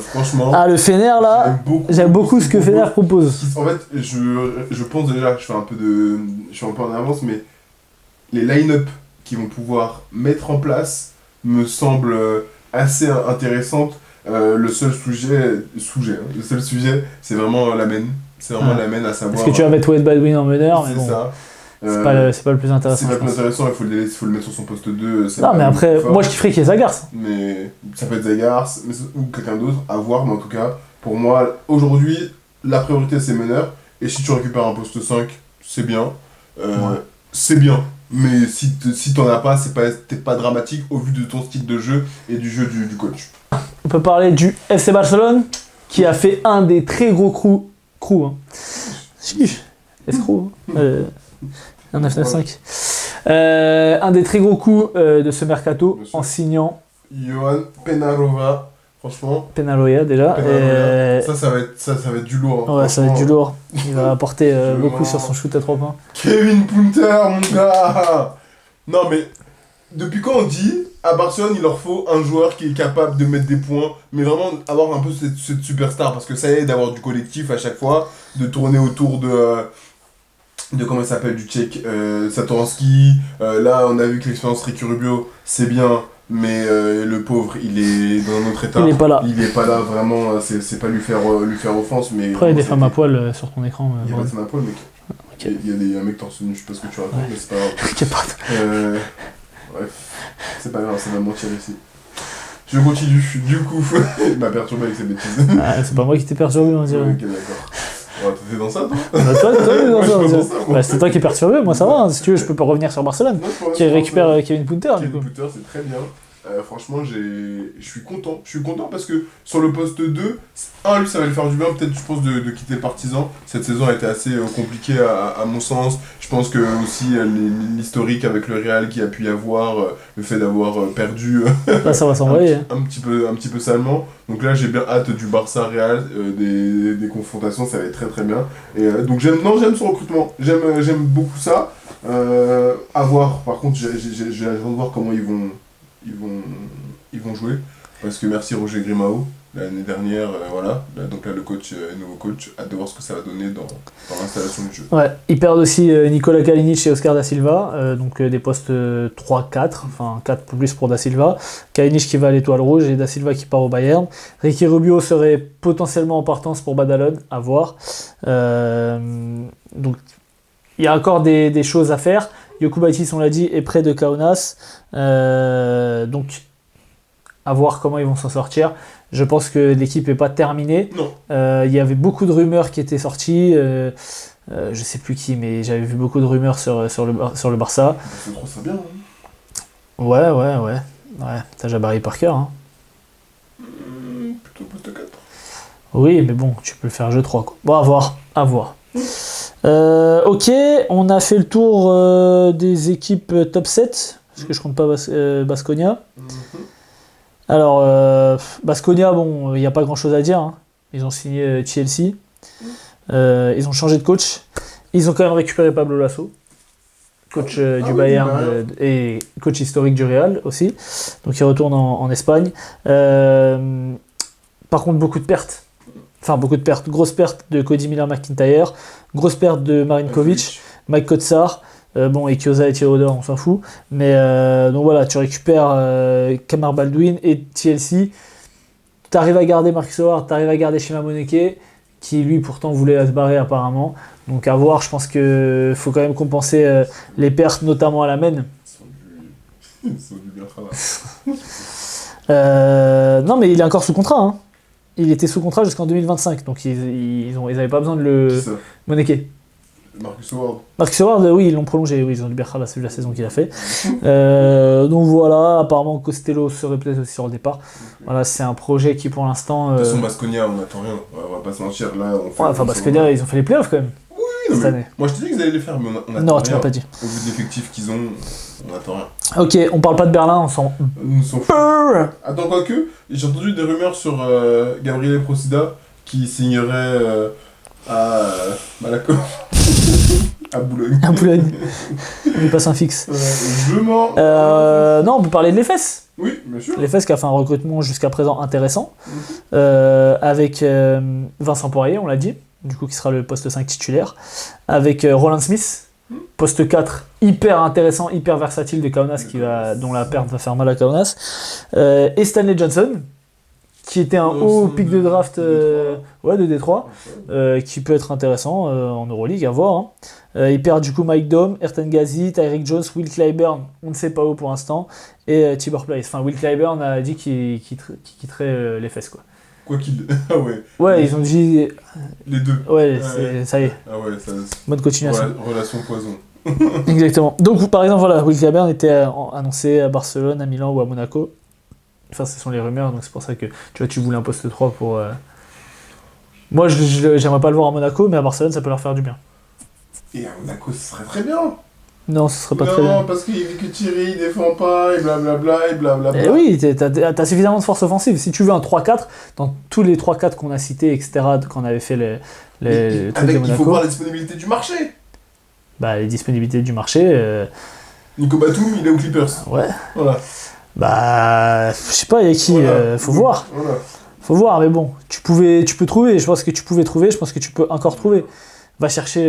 Franchement. Ah, le Fener là, j'aime beaucoup ce que Fener propose. En fait, je pense déjà, je suis un peu en avance, mais les line-up qu'ils vont pouvoir mettre en place me semblent assez intéressantes. Le seul sujet, c'est vraiment la mène. C'est vraiment la mène à savoir. Est-ce que tu vas mettre Wade Baldwin en meneur? C'est bon, ça. C'est pas le plus intéressant. C'est pas le plus intéressant, il faut le mettre sur son poste 2. Non, mais après, moi je kifferais qu'il y ait Zagars. Mais ça peut être Zagars ou quelqu'un d'autre, à voir, mais en tout cas, pour moi, aujourd'hui, la priorité c'est meneur. Et si tu récupères un poste 5, c'est bien. C'est bien. Mais si t'en as pas, c'est peut-être pas dramatique au vu de ton style de jeu et du jeu du coach. On peut parler du FC Barcelone qui a fait un des très gros crew. Hein. Escroc. Un 995. Un des très gros coups de ce mercato en signant Johan Penarova. Franchement. Penarova déjà. Ça va être du lourd. Hein. Ouais, ça va être du lourd. Il va apporter beaucoup sur son shoot à 3 points. Kevin Punter, mon gars. Non mais depuis quand on dit à Barcelone il leur faut un joueur qui est capable de mettre des points, mais vraiment avoir un peu cette superstar, parce que ça aide d'avoir du collectif à chaque fois, de tourner autour de comment il s'appelle, du Tchèque, Satoransky. Là on a vu que l'expérience Ricky Rubio c'est bien, mais le pauvre il est dans un autre état. Il est pas là vraiment, c'est pas lui faire offense, mais après il y a des femmes à poil sur ton écran. Il y a des femmes à poil, mec. Okay. Il y a un mec torse nu, je sais pas ce que tu racontes, mais c'est pas grave. Bref, c'est pas grave, ça va mentir ici. Je continue, du coup, il m'a perturbé avec ses bêtises. C'est pas moi qui t'ai perturbé, on dirait. Ok, d'accord. T'es dans ça, toi? Toi, t'es dans ça. C'est toi qui es perturbé, moi ça va. Hein. Si tu veux, je peux pas revenir sur Barcelone. Qui récupère Kevin Punter. Kevin Punter, c'est très bien. Franchement, je suis content. Je suis content parce que sur le poste 2, lui, ça va lui faire du bien, peut-être, je pense, de quitter le Partizan. Cette saison a été assez compliquée à mon sens. Je pense que aussi l'historique avec le Real qui a pu y avoir, le fait d'avoir perdu là, ça va s'envoyer. un petit peu salement. Donc là, j'ai bien hâte du Barça-Real, des confrontations, ça va être très très bien. Et donc j'aime son recrutement. J'aime beaucoup ça. À voir. Par contre, j'ai hâte de voir comment ils vont jouer, parce que merci Roger Grimao l'année dernière, voilà, donc là le coach, nouveau coach, hâte de voir ce que ça va donner dans l'installation du jeu. Ouais, ils perdent aussi Nikola Kalinic et Oscar Da Silva, donc des postes 3-4, enfin 4 plus pour Da Silva, Kalinic qui va à l'Étoile Rouge et Da Silva qui part au Bayern. Ricky Rubio serait potentiellement en partance pour Badalone, à voir. Donc il y a encore des choses à faire. Jokubaitis, on l'a dit, est près de Kaunas. Donc, à voir comment ils vont s'en sortir. Je pense que l'équipe n'est pas terminée. Non. Il y avait beaucoup de rumeurs qui étaient sorties. Je sais plus qui, mais j'avais vu beaucoup de rumeurs sur le Barça. C'est trop ça bien. Hein. Ouais, t'as Jabari Parker. Hein. Plutôt poste 4. Oui, mais bon, tu peux le faire jeu 3. Quoi. Bon, à voir. Ok, on a fait le tour des équipes top 7, parce que je compte pas Baskonia. Alors, Baskonia, bon, il n'y a pas grand chose à dire. Hein. Ils ont signé Chelsea. Ils ont changé de coach. Ils ont quand même récupéré Pablo Lasso, coach du Bayern et coach historique du Real aussi. Donc il retourne en Espagne. Par contre, beaucoup de pertes. Enfin, beaucoup de pertes. Grosse perte de Cody Miller-McIntyre. Grosse perte de Marinkovic, Mike Kotsar. Et Kyoza et Theodore, on s'en fout. Mais donc voilà, tu récupères Kamar Baldwin et TLC. Tu arrives à garder Marcus Howard, tu arrives à garder Shima Moneke, qui lui pourtant voulait se barrer apparemment. Donc à voir, je pense qu'il faut quand même compenser les pertes, notamment à la main. Ils sont du bien là. Non, mais il est encore sous contrat. Hein. Il était sous contrat jusqu'en 2025, donc ils n'avaient pas besoin de le Moneke. Marcus Howard, oui, ils l'ont prolongé, oui, ils ont du Berkhala, c'est la saison qu'il a fait. Donc voilà, apparemment Costello serait peut-être aussi sur le départ. Voilà, c'est un projet qui pour l'instant. De toute façon, Baskonia, on n'attend rien, on va pas se mentir. Là, Baskonia, ils ont fait les playoffs quand même. Oui, cette année. Moi je t'ai dit qu'ils allaient les faire, mais on attend rien. Non, tu m'as pas dit. Au vu de l'effectif qu'ils ont, on n'attend rien. Ok, on parle pas de Berlin, on s'en. Attends, quoique, j'ai entendu des rumeurs sur Gabriel Procida qui signerait à Malaco. À Boulogne. À Boulogne. On lui passe un fixe. Je mens. Non, on peut parler de l'EFES. Oui, bien sûr. L'EFES qui a fait un recrutement jusqu'à présent intéressant. Avec Vincent Poirier, on l'a dit. Du coup, qui sera le poste 5 titulaire. Avec Roland Smith, poste 4, hyper intéressant, hyper versatile de Kaunas, dont la perte va faire mal à Kaunas. Et Stanley Johnson, qui était un haut pic de draft de Détroit, qui peut être intéressant en Euroleague, à voir. Hein. Il perd du coup Mike Dome, Ertan Ghazi, Tyreek Jones, Will Clyburn, on ne sait pas où pour l'instant, et Tibor Plyce. Enfin, Will Clyburn a dit qu'il quitterait les fesses, quoi. Quoi qu'il... Ah ouais. Ouais, ils ont dit... Les deux. Ouais, ça y est. Ah ouais, ça... Bonne continuation. Relation poison. Exactement. Donc, par exemple, voilà, Will Clyburn était annoncé à Barcelone, à Milan ou à Monaco. Enfin, ce sont les rumeurs, donc c'est pour ça que tu voulais un poste 3 pour... Moi, j'aimerais pas le voir à Monaco, mais à Barcelone, ça peut leur faire du bien. Et à Monaco, ce serait très bien. Non, ce serait pas très bien. Non, parce qu'il dit que Thierry il défend pas, et blablabla, et blablabla. Et oui, t'as suffisamment de force offensive. Si tu veux un 3-4, dans tous les 3-4 qu'on a cités, etc., quand on avait fait les trucs de Monaco... Il faut voir la disponibilité du marché. Bah, les disponibilités du marché... Nico Batum, il est aux Clippers. Ouais. Voilà. Bah, je sais pas, il y a qui, faut voir. Voilà. Faut voir, mais bon, tu peux trouver, je pense que tu pouvais trouver, je pense que tu peux encore trouver. Va chercher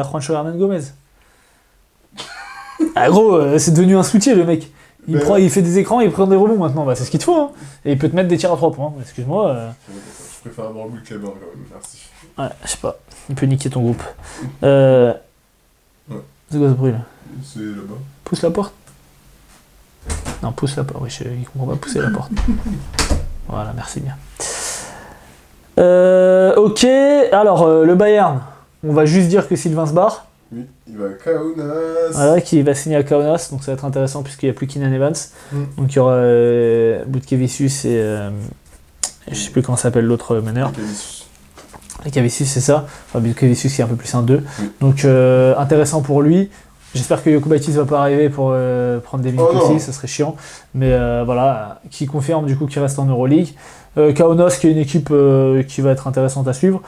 Juancho Hernan Gomez. Ah gros, c'est devenu un soutien le mec. Il fait des écrans, il prend des rebonds maintenant, bah c'est ce qu'il te faut. Hein. Et il peut te mettre des tirs à 3 points, excuse-moi. Je préfère avoir Will Clyburn quand même, merci. Ouais, je sais pas, il peut niquer ton groupe. Ouais. C'est quoi ce bruit là? C'est là-bas. Pousse la porte. Non, pousse la porte, oui, il comprend pas pousser la porte. Voilà, merci bien. Ok, alors le Bayern, on va juste dire que Sylvain se barre. Oui, il va à Kaunas. Voilà, qui va signer à Kaunas, donc ça va être intéressant puisqu'il n'y a plus Keenan Evans. Donc il y aura Butkevičius et je sais plus comment s'appelle l'autre meneur. Butkevičius, c'est ça. Enfin, Butkevičius qui est un peu plus un 2. Oui. Donc intéressant pour lui. J'espère que Jokubaitis va pas arriver pour prendre des minutes aussi, ça serait chiant. Mais voilà, qui confirme du coup qu'il reste en Euroleague. Kaunas qui est une équipe qui va être intéressante à suivre.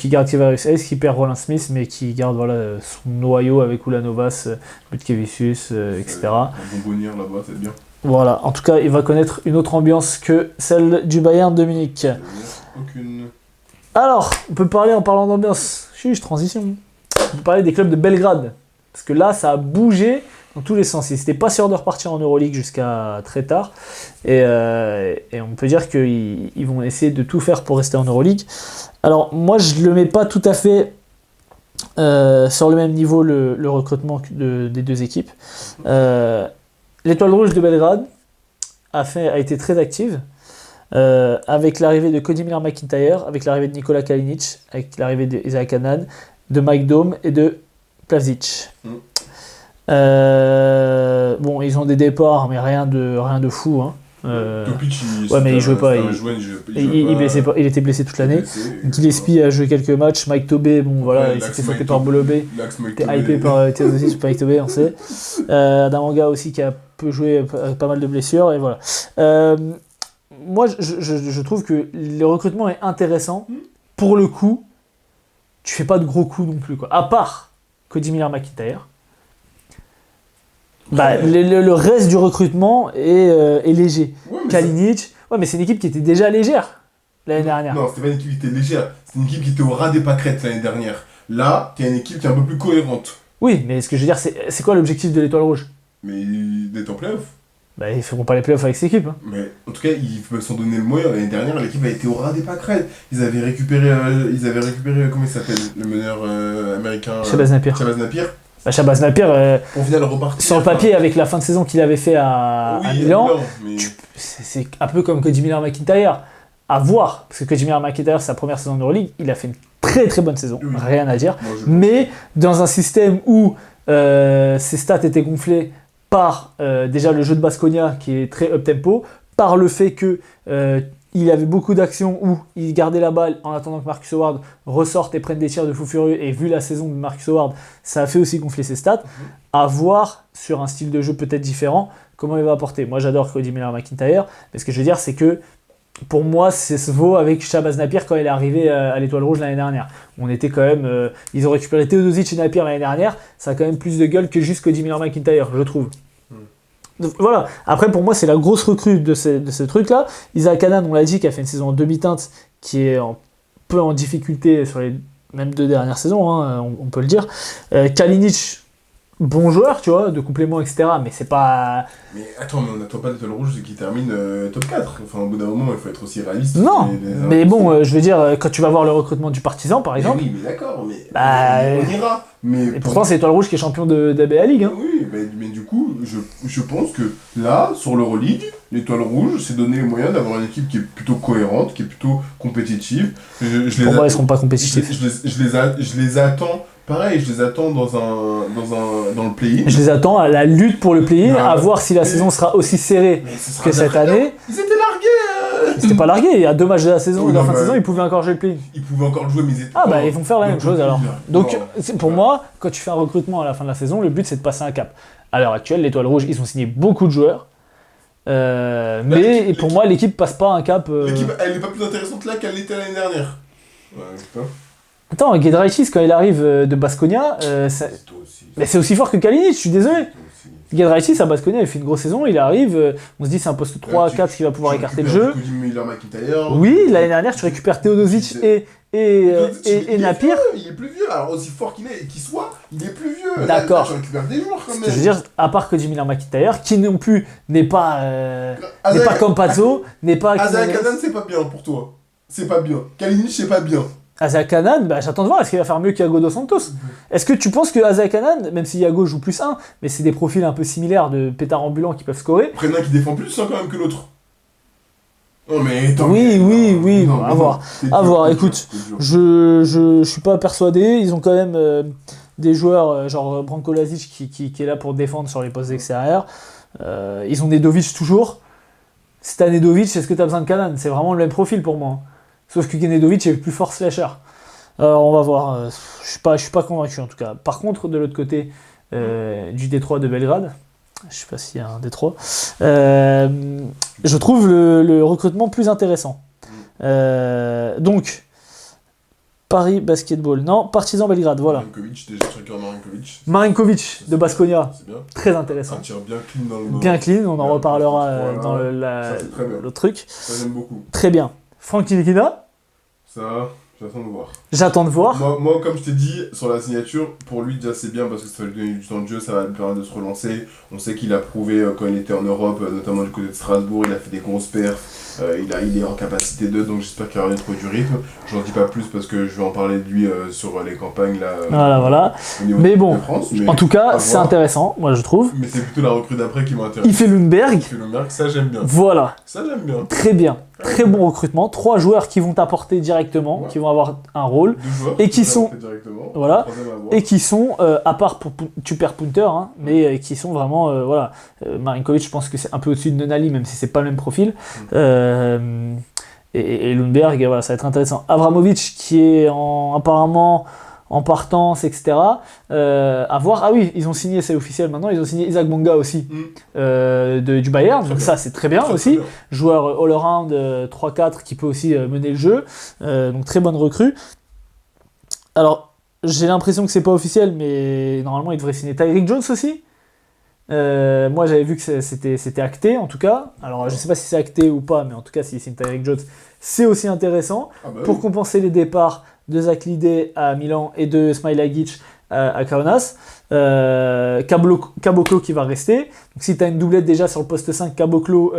Qui garde Kevarius Hayes, qui perd Roland Smith, mais qui garde son noyau avec Ulanovas, Butkevičius, etc. Un bonbonnière là-bas, c'est bien. Voilà, en tout cas, il va connaître une autre ambiance que celle du Bayern de Munich. Aucune. Alors, on peut parler en parlant d'ambiance. Transition. On peut parler des clubs de Belgrade. Parce que là, ça a bougé dans tous les sens. Ils n'étaient pas sûrs de repartir en Euroleague jusqu'à très tard. Et on peut dire qu'ils vont essayer de tout faire pour rester en Euroleague. Alors, moi, je ne le mets pas tout à fait sur le même niveau, le recrutement des deux équipes. L'Étoile Rouge de Belgrade a été très active. Avec l'arrivée de Cody Miller-McIntyre, avec l'arrivée de Nikola Kalinic, avec l'arrivée d'Isaac Hanan, de Mike Dome et de Plavsic. Bon, ils ont des départs, mais rien de fou. Hein. Topic, mais il jouait pas. Il était blessé toute l'année. Gillespie a joué quelques matchs. Mike Tobey, bon voilà, il s'est fait sauter par Bolobé. T'es hypé par Theodosic, Mike Tobey, on sait. Adamanga aussi qui a peu joué, pas mal de blessures, et voilà. Moi, je trouve que le recrutement est intéressant. Pour le coup, tu fais pas de gros coups non plus, quoi. À part Cody Miller-McIntyre. Le reste du recrutement est léger. Kalinic, mais c'est une équipe qui était déjà légère l'année dernière. Non, c'était pas une équipe qui était légère, c'est une équipe qui était au ras des pâquerettes l'année dernière. Là, t'as une équipe qui est un peu plus cohérente. Oui, mais ce que je veux dire, c'est quoi l'objectif de l'Étoile Rouge ? Mais d'être en playoff. Ils feront pas les playoffs avec cette équipe. Hein. Mais en tout cas, ils peuvent s'en donner le moyen. L'année dernière, l'équipe a été au ras des pâquerettes. Ils avaient récupéré, comment il s'appelle, le meneur américain Shabazz Napier. Shabazz Napier, au final, repartir, sur le papier, avec la fin de saison qu'il avait fait à Milan, mais... c'est un peu comme Cody Miller-McIntyre. À voir, parce que Cody Miller-McIntyre, sa première saison de Euroleague, il a fait une très très bonne saison, rien à dire. Mais dans un système où ses stats étaient gonflées par déjà le jeu de Baskonia qui est très up-tempo, par le fait que il avait beaucoup d'actions où il gardait la balle en attendant que Marcus Howard ressorte et prenne des tirs de fou furieux, et vu la saison de Marcus Howard, ça a fait aussi gonfler ses stats. À voir sur un style de jeu peut-être différent, comment il va apporter. Moi j'adore Cody Miller-McIntyre, mais ce que je veux dire c'est que pour moi, c'est ce vaut avec Shabazz Napier quand il est arrivé à l'Étoile Rouge l'année dernière. On était quand même... ils ont récupéré Theodosic et Napier l'année dernière, ça a quand même plus de gueule que juste Cody Miller-McIntyre, je trouve. Donc, voilà. Après, pour moi, c'est la grosse recrue de ce truc-là. Isaac Hanan, on l'a dit, qui a fait une saison en demi-teinte, qui est peu en difficulté sur les même 2 dernières saisons, hein, on peut le dire. Kalinic, bon joueur, tu vois, de complément, etc. Mais c'est pas... Mais attends, mais on n'attend pas d'Étoile Rouge qui termine top 4. Enfin, au bout d'un moment, il faut être aussi réaliste. Non, mais bon, je veux dire, quand tu vas voir le recrutement du Partizan, par exemple... Oui, mais d'accord, mais on ira. Et pourtant, c'est l'Étoile Rouge qui est champion d'ABA League. Hein. Oui, mais du coup, je pense que là, sur l'Euroleague, l'Étoile Rouge s'est donné les moyens d'avoir une équipe qui est plutôt cohérente, qui est plutôt compétitive. Pourquoi ils seront pas compétitifs ? Je les attends... Pareil, je les attends dans le play-in. Je les attends à la lutte pour le play-in, à voir si la saison sera aussi serrée que cette année. Ils étaient largués Ils étaient pas largués, il y a 2 matchs de la saison, de la fin de saison, ils pouvaient encore jouer le play-in. Ils pouvaient encore le jouer, mais ils étaient... ils vont faire la même chose alors. Donc, pour moi, quand tu fais un recrutement à la fin de la saison, le but c'est de passer un cap. À l'heure actuelle, l'Étoile Rouge, ils ont signé beaucoup de joueurs. Mais pour moi, l'équipe passe pas un cap... L'équipe, elle est pas plus intéressante là qu'elle l'était l'année dernière. Ouais, putain. Attends, Giedraitis, quand il arrive de Baskonia, mais c'est aussi fort que Kalinic, je suis désolé. Giedraitis à Baskonia, il fait une grosse saison, il arrive, on se dit c'est un poste 3-4 qui va pouvoir écarter le jeu. Oui, l'année dernière, tu récupères Theodosic et Napier. Il est plus vieux, alors aussi fort qu'il soit, il est plus vieux. D'accord. Là, tu récupères des joueurs quand même. Je veux dire, à part Cody Miller-McIntyre, qui non plus n'est pas comme Pazzo, n'est pas... Isaac Hanan, c'est pas bien pour toi. C'est pas bien. Kalinic, c'est pas bien. Isaac Hanan, j'attends de voir, est-ce qu'il va faire mieux qu'Yago Dos Santos ? Est-ce que tu penses que Isaac Hanan, même si Yago joue plus 1, mais c'est des profils un peu similaires de pétards ambulants qui peuvent scorer. Après, l'un qui défend plus quand même que l'autre. Non mais attends. Oui, à voir. À voir, écoute, je suis pas persuadé, ils ont quand même des joueurs genre Branko Lazic qui est là pour défendre sur les postes extérieurs. Ils ont Nedovic toujours. Si t'as Nedovic, est-ce que t'as besoin de Hanan ? C'est vraiment le même profil pour moi. Sauf que Nedovic est plus fort slasher. Alors on va voir. Je suis pas convaincu en tout cas. Par contre, de l'autre côté du Détroit de Belgrade, je sais pas s'il y a un Détroit, je trouve le recrutement plus intéressant. Donc, Paris Basketball. Non, Partizan Belgrade, voilà. Marinkovic de Baskonia. Très intéressant. Un tir bien clean dans le... Bien clean, on en reparlera dans l'autre truc. Ça j'aime beaucoup. Très bien. Frank Ntilikina. Ça, j'attends de voir. J'attends de voir. Moi, comme je t'ai dit, sur la signature, pour lui, déjà c'est bien parce que ça va lui donner du temps de jeu, ça va lui permettre de se relancer. On sait qu'il a prouvé quand il était en Europe, notamment du côté de Strasbourg, il a fait des grosses perfs. Il est en capacité de, donc j'espère qu'il va retrouver du rythme. Je n'en dis pas plus parce que je vais en parler de lui sur les campagnes là. Voilà. Au niveau Mais de bon, France, en tout cas, c'est intéressant, moi je trouve. Mais c'est plutôt la recrue d'après qui m'intéresse. Il fait Lundberg. Ça j'aime bien. Voilà. Ça j'aime bien. Très bien. Très bon recrutement. 3 joueurs qui vont t'apporter directement, qui vont avoir un rôle. 2 joueurs et qui sont. Voilà. Et qui sont, à part pour tu perds Punter, hein, mais qui sont vraiment. Voilà. Marinkovic, je pense que c'est un peu au-dessus de Nonali, même si c'est pas le même profil. Et Lundberg, voilà, ça va être intéressant. Abramovic, qui est apparemment en partance, etc. À voir. Ah oui, ils ont signé, c'est officiel maintenant, ils ont signé Isaac Bonga aussi du Bayern, donc ça c'est très bien aussi. Bien. Joueur all-around 3-4 qui peut aussi mener le jeu, donc très bonne recrue. Alors, j'ai l'impression que c'est pas officiel, mais normalement il devrait signer Tyreek Jones aussi. Moi j'avais vu que c'était acté en tout cas. Alors je sais pas si c'est acté ou pas, mais en tout cas s'il signe Tyreek Jones, c'est aussi intéressant pour compenser les départs de Zach Lidé à Milan et de Smailagic à Kaunas. Caboclo qui va rester. Donc si tu as une doublette déjà sur le poste 5, Caboclo,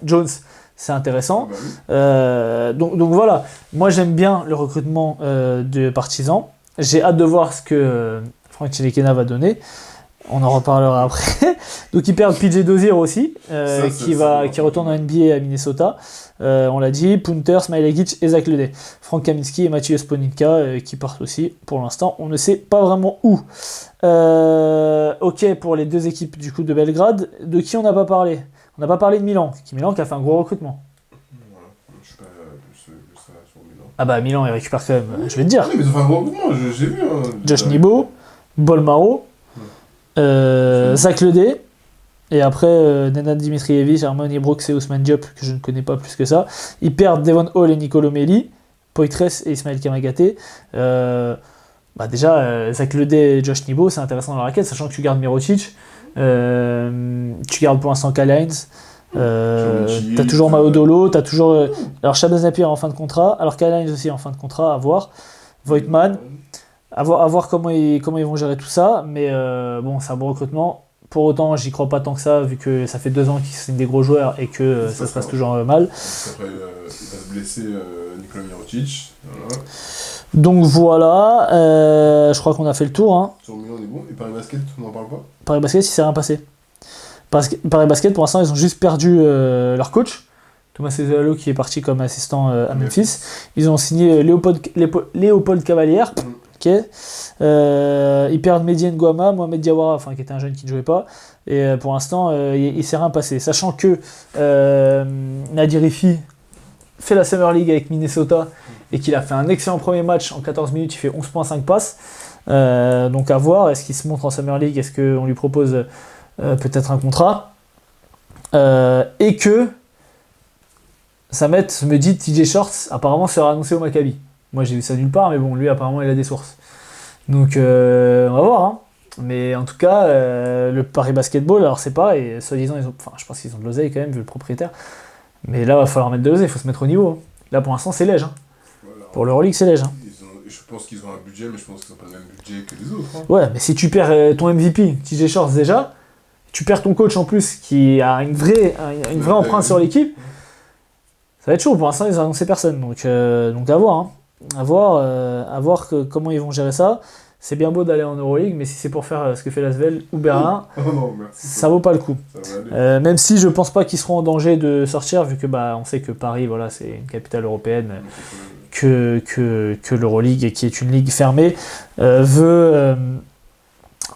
Jones, c'est intéressant. Donc voilà, moi j'aime bien le recrutement de Partizan. J'ai hâte de voir ce que Frank Ntilikina va donner. On en reparlera après. Donc ils perdent PJ Dozier aussi, qui retourne en NBA à Minnesota. On l'a dit, Punter, Smailagic et Zach Lidé. Frank Kaminsky et Mathieu Sponinka qui partent aussi. Pour l'instant, on ne sait pas vraiment où. Ok pour les 2 équipes du coup de Belgrade. De qui on n'a pas parlé ? On n'a pas parlé de Milan qui a fait un gros recrutement. Voilà, je suis pas plus ça sur Milan. Ah bah Milan il récupère quand même, je vais te dire. Mais ils ont fait un gros recrutement, j'ai vu. Josh Nibo, Bolmaro, Zach Lidé. Et après, Nenad Dimitrievich, Armoni Brooks et Ousmane Diop, que je ne connais pas plus que ça. Ils perdent Devon Hall et Nicolo Melli, Poitres et Ismaël Kamagaté. Déjà, Zach Lidé et Josh Nibo, c'est intéressant dans la raquette, sachant que tu gardes Mirotic, tu gardes pour l'instant Kyle Hines, t'as toujours Maodolo, t'as toujours... alors Shabazz Napier en fin de contrat, alors Kyle Hines aussi en fin de contrat, à voir. Voigtman, à voir comment ils vont gérer tout ça, mais bon, c'est un bon recrutement. Pour autant, j'y crois pas tant que ça, vu que ça fait 2 ans qu'ils signent des gros joueurs et que ça se passe toujours mal. Après, il va se blesser Nikola Mirotic. Voilà. Donc voilà, je crois qu'on a fait le tour. Hein. Sur Milan, on est bon. Et Paris Basket, on n'en parle pas ? Paris Basket, il s'est rien passé. Paris Basket, pour l'instant, ils ont juste perdu leur coach, Thomas Ezeualo, qui est parti comme assistant à Memphis. Ils ont signé Léopold Cavalière. Okay. Ils perdent Mehdi Nguama, Mohamed Diawara, qui était un jeune qui ne jouait pas, et pour l'instant il ne s'est rien passé, sachant que Nadir Rifi fait la Summer League avec Minnesota et qu'il a fait un excellent premier match en 14 minutes, il fait 11.5 passes, donc à voir, est-ce qu'il se montre en Summer League, est-ce qu'on lui propose peut-être un contrat, et que Samet me dit TJ Shorts apparemment sera annoncé au Maccabi. Moi j'ai vu ça nulle part, mais bon, lui apparemment il a des sources. Donc on va voir. Hein. Mais en tout cas, le Paris Basketball, alors c'est pas, et soi-disant, je pense qu'ils ont de l'oseille quand même, vu le propriétaire. Mais là, il va falloir mettre de l'oseille, il faut se mettre au niveau. Hein. Là pour l'instant, c'est léger. Hein. Voilà. Pour l'Euroleague, c'est léger. Hein. Je pense qu'ils ont un budget, mais je pense qu'ils n'ont pas le même budget que les autres. Hein. Ouais, mais si tu perds ton MVP, TJ Shorts déjà, tu perds ton coach en plus, qui a une vraie empreinte sur l'équipe, ça va être chaud. Pour l'instant, ils n'ont annoncé personne. Donc à voir. Hein. À voir comment ils vont gérer ça. C'est bien beau d'aller en Euroleague, mais si c'est pour faire ce que fait l'Asvel ou Berlin, ça vaut pas le coup. Même si je pense pas qu'ils seront en danger de sortir, vu que on sait que Paris, voilà, c'est une capitale européenne, que l'Euroleague, qui est une ligue fermée, veut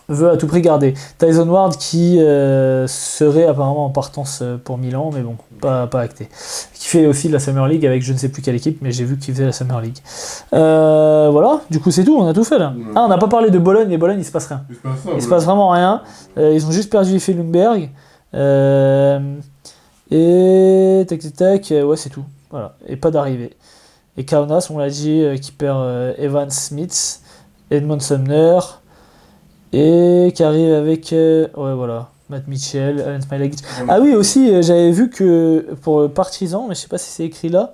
à tout prix garder. Tyson Ward qui serait apparemment en partance pour Milan, mais bon, pas acté. Qui fait aussi la Summer League avec je ne sais plus quelle équipe, mais j'ai vu qu'il faisait la Summer League. Voilà, du coup c'est tout, on a tout fait là. Ah, on n'a pas parlé de Bologne, mais Bologne il se passe rien. Il se passe vraiment rien. Ils ont juste perdu Effet Lundberg. Et tac, ouais c'est tout. Voilà, et pas d'arrivée. Et Kaunas, on l'a dit, qui perd Evan Smith, Edmond Sumner. Et qui arrive avec Matt Mitchell, Alan Smailagic. Ah oui, aussi, j'avais vu que pour Partizan, mais je sais pas si c'est écrit là.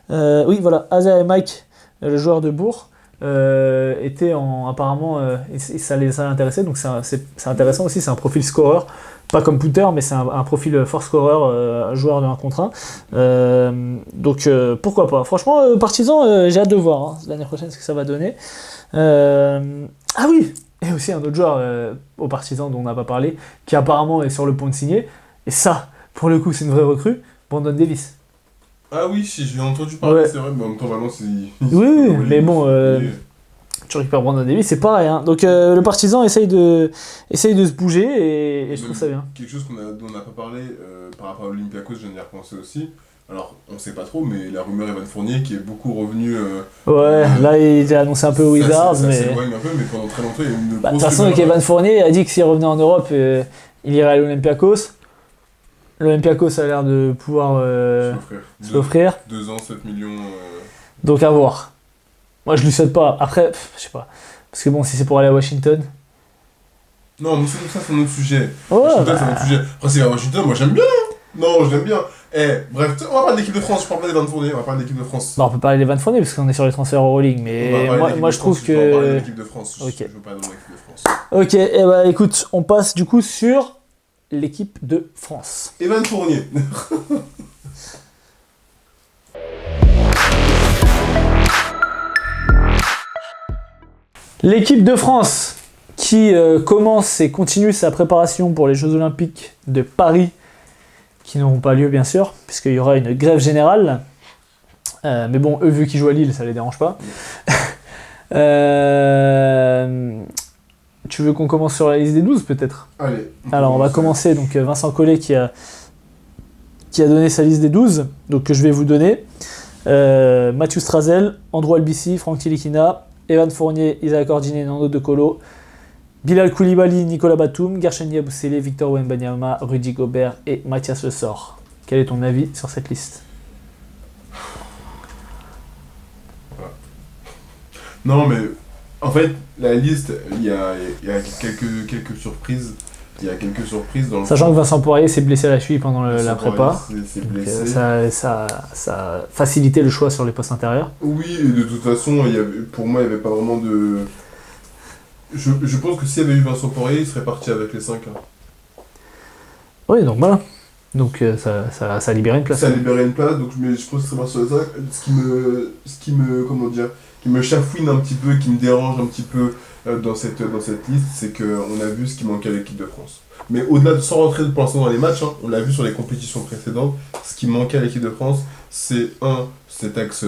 Oui, voilà, Asa et Mike, le joueur de Bourg, apparemment, et ça les intéressait, donc c'est intéressant aussi, c'est un profil scoreur, pas comme Punter, mais c'est un profil fort scoreur, un joueur de 1 contre 1. Donc pourquoi pas. Franchement, Partizan, j'ai hâte de voir l'année prochaine ce que ça va donner. Ah oui, et aussi un autre joueur au Partizan dont on n'a pas parlé, qui apparemment est sur le point de signer, et ça, pour le coup, c'est une vraie recrue, Brandon Davis. Ah oui, si, j'ai entendu parler, c'est vrai, mais en même temps, Valence, oui, mais bon, tu récupères Brandon Davis, c'est pareil. Hein. Donc le Partizan essaye de se bouger et je trouve ça bien. Quelque chose dont on n'a pas parlé par rapport à Olympiakos, je viens d'y repenser aussi. Alors, on sait pas trop, mais la rumeur Evan Fournier qui est beaucoup revenu. Là, il a annoncé un peu aux Wizards, ça mais. s'éloigne un peu, mais pendant très longtemps, il y a eu une grosse. De toute façon, avec Evan Fournier a dit que s'il revenait en Europe, il irait à l'Olympiakos. L'Olympiakos a l'air de pouvoir se l'offrir. 2 ans, 7 millions. Donc à voir. Moi, je lui souhaite pas. Après, je sais pas. Parce que bon, si c'est pour aller à Washington. Non, mais ça, c'est un autre sujet. Ouais, Washington, c'est un autre sujet. Après, c'est à Washington, moi j'aime bien. Non, je l'aime bien. Bref, on va parler de l'équipe de France. Je parle pas d'Evan Fournier, on va parler de l'équipe de France. Non, on peut parler d'Evan Fournier parce qu'on est sur les transferts Euroleague. Mais moi je trouve que. Je veux parler de l'équipe de France. Ok. Je veux parler de l'équipe de France. Ok, et bah écoute, on passe du coup sur l'équipe de France. Evan Fournier. L'équipe de France qui commence et continue sa préparation pour les Jeux Olympiques de Paris, qui n'auront pas lieu bien sûr, puisqu'il y aura une grève générale. Mais bon, eux, vu qu'ils jouent à Lille, ça les dérange pas. Tu veux qu'on commence sur la liste des 12 peut-être ? Allez. Alors on va commencer, donc Vincent Collet qui a donné sa liste des 12, donc que je vais vous donner. Mathieu Strazel, Andrew Albici, Franck Tilikina, Evan Fournier, Isaac Ordiné, Nando De Colo, Bilal Koulibaly, Nicolas Batum, Gersheni Aboussele, Victor Wembanyama, Rudy Gobert et Mathias Le Sort. Quel est ton avis sur cette liste ? Non, mais en fait, la liste, il y a quelques surprises. Il y a quelques surprises dans le. Sachant que Vincent Poirier s'est blessé à la cheville pendant la prépa. Blessé. Ça a facilité le choix sur les postes intérieurs. Oui, et de toute façon, pour moi, il n'y avait pas vraiment de. Je pense que s'il y avait eu Vincent Poirier, il serait parti avec les 5. Oui, donc voilà. Donc ça a libéré une place. Ça a libéré une place, donc, mais je pense que c'est parti sur les 5. Ce qui me comment dire, qui me chafouine un petit peu, qui me dérange un petit peu dans cette liste, c'est qu'on a vu ce qui manquait à l'équipe de France. Mais au-delà, sans rentrer pour l'instant dans les matchs, on l'a vu sur les compétitions précédentes, ce qui manquait à l'équipe de France, c'est cet axe,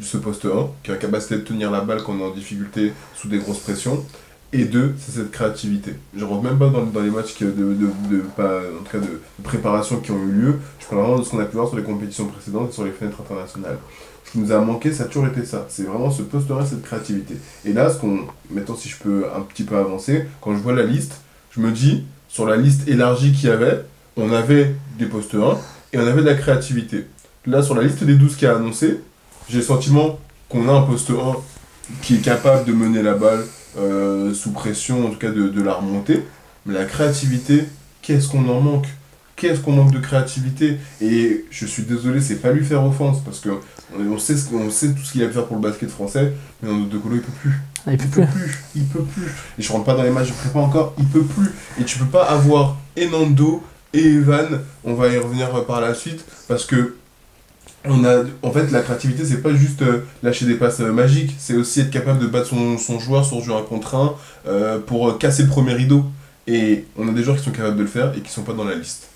ce poste 1, qui a la capacité de tenir la balle quand on est en difficulté sous des grosses pressions, et 2, c'est cette créativité. Je rentre même pas dans les matchs en tout cas de préparation qui ont eu lieu, je parle vraiment de ce qu'on a pu voir sur les compétitions précédentes et sur les fenêtres internationales. Ce qui nous a manqué, ça a toujours été ça. C'est vraiment ce poste 1, cette créativité. Et là, maintenant si je peux un petit peu avancer, quand je vois la liste, je me dis, sur la liste élargie qu'il y avait, on avait des postes 1 et on avait de la créativité. Là, sur la liste des 12 qui a annoncé, j'ai le sentiment qu'on a un poste 1 qui est capable de mener la balle sous pression, en tout cas de la remonter. Mais la créativité, qu'est-ce qu'on en manque ? Qu'est-ce qu'on manque de créativité ? Et je suis désolé, c'est pas lui faire offense, parce que on sait tout ce qu'il a pu faire pour le basket français, mais dans De Colo, il peut plus. Il peut plus. Et je rentre pas dans les matchs de prépa encore, il peut plus. Et tu peux pas avoir Nando et Evan, on va y revenir par la suite, parce que en fait, la créativité, c'est pas juste lâcher des passes magiques, c'est aussi être capable de battre son joueur sur du 1 contre 1 pour casser le premier rideau. Et on a des joueurs qui sont capables de le faire et qui sont pas dans la liste.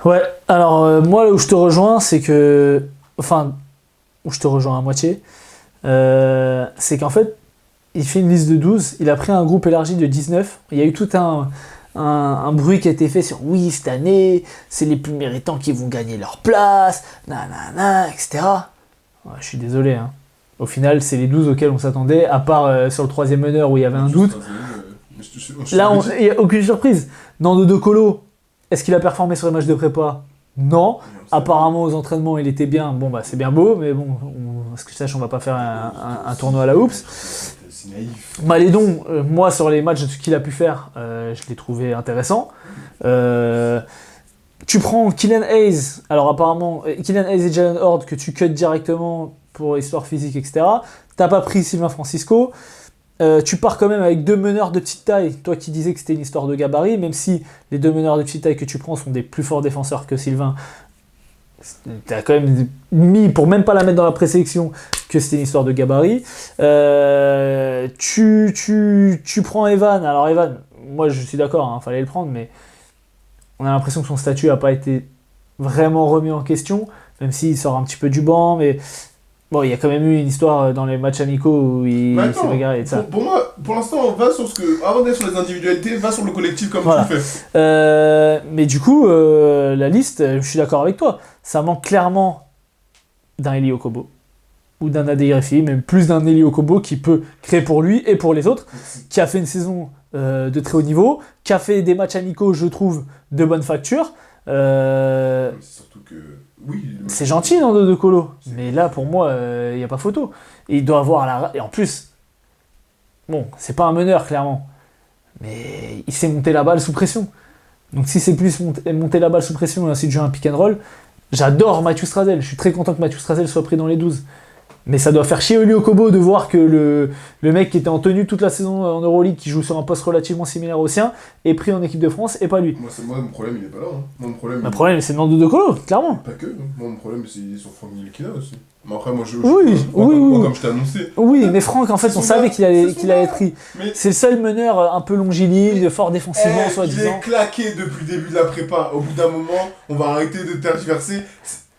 Ouais, alors moi là où je te rejoins, c'est que. Enfin, où je te rejoins à moitié, c'est qu'en fait, il fait une liste de 12, il a pris un groupe élargi de 19, il y a eu tout un bruit qui a été fait sur oui, cette année, c'est les plus méritants qui vont gagner leur place, nanana, etc. Ouais, je suis désolé, hein. Au final, c'est les 12 auxquels on s'attendait, à part sur le troisième meneur où il y avait un doute. Là, il n'y a aucune surprise. Nando De Colo, est-ce qu'il a performé sur les matchs de prépa ? Non. Apparemment, aux entraînements, il était bien. Bon, bah, c'est bien beau, mais bon, ce que je sache, on va pas faire un tournoi à la hoops. C'est naïf. Malédon, moi, sur les matchs qu'il a pu faire, je l'ai trouvé intéressant. Tu prends Killian Hayes, alors apparemment, Killian Hayes et Jalen Horde, que tu cuts directement pour histoire physique, etc. T'as pas pris Sylvain Francisco. Tu pars quand même avec 2 meneurs de petite taille. Toi qui disais que c'était une histoire de gabarit, même si les 2 meneurs de petite taille que tu prends sont des plus forts défenseurs que Sylvain, t'as quand même mis, pour même pas la mettre dans la présélection, que c'était une histoire de gabarit. Tu prends Evan. Alors Evan, moi je suis d'accord, hein, fallait le prendre, mais on a l'impression que son statut n'a pas été vraiment remis en question, même s'il sort un petit peu du banc, mais bon, il y a quand même eu une histoire dans les matchs amicaux où il s'est bagarré et ça. Pour moi, pour l'instant, on va sur ce que. Avant d'être sur les individualités, va sur le collectif comme voilà. tu le fais. Mais du coup, la liste, je suis d'accord avec toi, ça manque clairement d'un Eli Okobo ou d'un Ade Irifi, même plus d'un Eli Okobo qui peut créer pour lui et pour les autres, qui a fait une saison de très haut niveau, qui a fait des matchs amicaux, je trouve, de bonne facture. C'est surtout que. Oui, c'est gentil dans de Colo, mais là pour moi il n'y a pas photo. Et il doit avoir la. Et en plus, bon, c'est pas un meneur clairement, mais il sait monter la balle sous pression. Donc si c'est plus monter la balle sous pression et ainsi de jouer un pick and roll, j'adore Mathieu Strazel, je suis très content que Mathieu Strazel soit pris dans les 12. Mais ça doit faire chier Eli Okobo de voir que le mec qui était en tenue toute la saison en Euroleague, qui joue sur un poste relativement similaire au sien, est pris en équipe de France et pas lui. Moi mon problème il est pas là. Hein. Mon problème c'est Nando De Colo, clairement. Pas que. Moi mon problème c'est sur Franck Ntilikina aussi. Mais après moi oui. Comme je t'ai annoncé. Oui, mais Franck en fait on savait qu'il allait être pris. Mais c'est le seul meneur un peu longiligne, fort défensivement soi-disant. Il est claqué depuis le début de la prépa. Au bout d'un moment, on va arrêter de tergiverser.